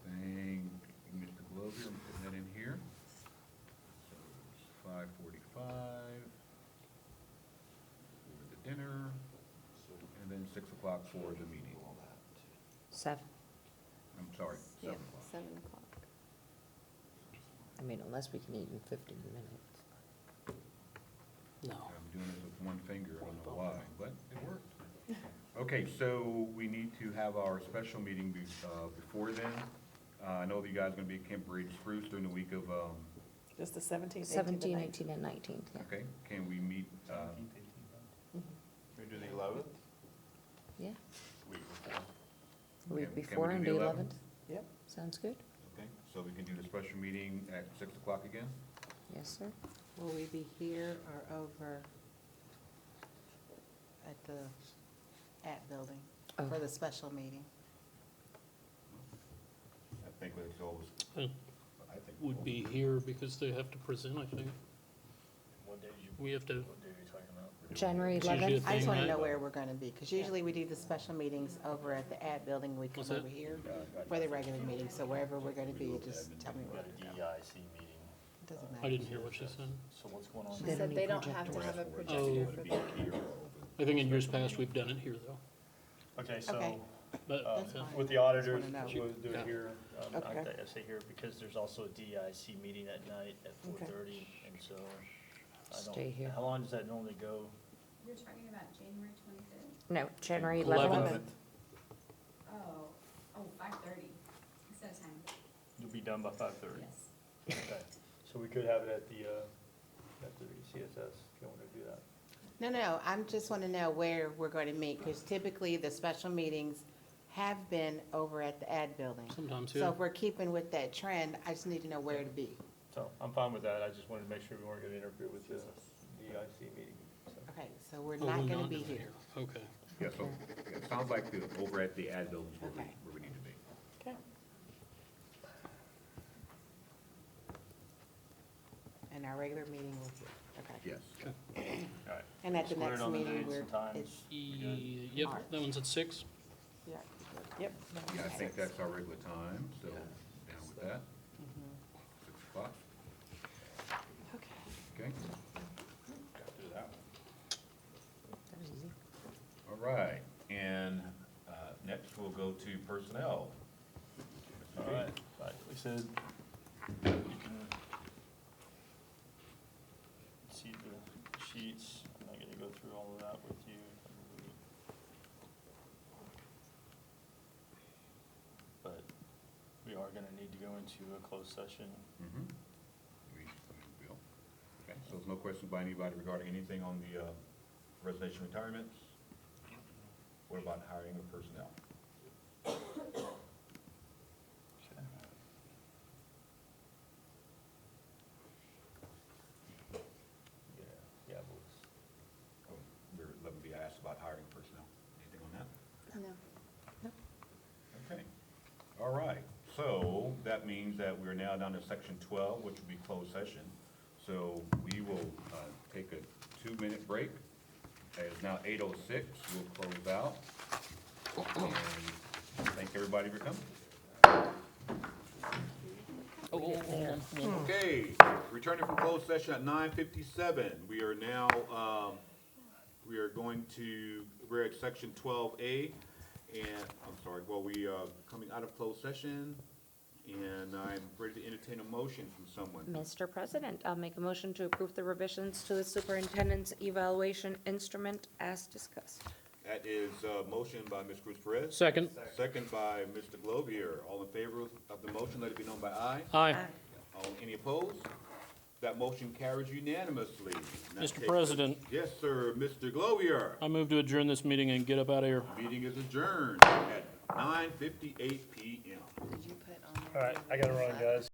Thank you, Mr. Glover, I'm putting that in here. So it's 5:45 for the dinner, and then 6 o'clock for the meeting. 7. I'm sorry, 7 Yeah, o'clock. 7 o'clock. I mean, unless we can eat in 15 minutes. No. I'm doing this with one finger, I don't know why, but it worked. Okay, so we need to have our special meeting before then. I know that you guys are gonna be at Camp Brady Spruce during the week of, Just the 17th, 17, 18th, 18, and 19th, yeah. okay, can we meet, 17th, 18th. We do the 11th? Yeah. Week before. Week Can we before do and the the 11th? 11th. Yep. Sounds good. okay, so we can do the special meeting at 6 o'clock again? Yes, sir. Will we be here or over at the building Oh. for the special meeting? I think it's always, Uh, I think. Would be here because they have to present, I think. What day did you, We have to, what day are you talking about? January It's usually 11th. a I just want to thing, know right? where we're going to be, because usually we do the special meetings over at the building, we come What's that? over here for the regular meeting, so wherever we're going to be, just tell me We where got to a go. DEIC meeting, Doesn't matter. I didn't hear what she said. so what's going on? She They said don't they need don't have to projectors. have a Oh. projector for that. I think in years past, we've done it here, though. Okay, so, Okay. But, That's yeah. fine. with the auditors, Just wanna know. we'll do Yeah. it here, Okay. I say here, because there's also a DEIC meeting at night at 4:30, and so I don't. Stay here. How long does that normally go? You're talking about January 25th? No, January 11th. 11th. Oh, 5:30 instead of 10. You'll be done by 5:30? Yes. Okay, so we could have it at the CSS, if you want to do that. No, I just want to know where we're going to meet, because typically the special meetings have been over at the building. Sometimes, So yeah. if we're keeping with that trend, I just need to know where to be. So I'm fine with that, I just wanted to make sure we weren't going to interfere with the DEIC meeting, so. Okay, so we're Oh, not we're going to not be doing it here. Okay. Yeah, so it sounds like the, over at the ad buildings where Okay. we need to be. Okay. And our regular meeting will be, okay. Yes. All right. And at the Squared next on the meeting, dates we're, and times. it's, Yep, March. that one's at 6. yeah. Yep. Yeah, I think that's our regular time, so down with that, Mhm. 6 o'clock, Okay. okay? Do that. That was easy. All right, and next we'll go to personnel. All right, like we said, you can see the sheets, I'm not gonna go through all of that with you. But we are gonna need to go into a closed session. Mm-hmm. We will. Okay, so there's no questions by anybody regarding anything on the resignation retirements? What about hiring of personnel? Okay. Yeah, Oh, we're letting be asked about hiring personnel. Anything on that? No. Okay, all right, so that means that we're now down to section 12, which will be closed session. So we will take a 2-minute break. It's now 8:06, we'll close out. And thank everybody for coming. Okay, returning from closed session at 9:57. We are now, we're at section 12A. And, I'm sorry, we are coming out of closed session. And I'm ready to entertain a motion from someone. Mr. President, I'll make a motion to approve the revisions to the superintendent's evaluation instrument as discussed. That is a motion by Ms. Cruz Perez. Second. Second by Mr. Glovier. All in favor of the motion, let it be known by aye. Aye. Any opposed? That motion carries unanimously. And that Mr. takes us- President. Yes, sir. Mr. Glovier. I move to adjourn this meeting and get up out of here. Meeting is adjourned at 9:58 PM. All right, I gotta run, guys.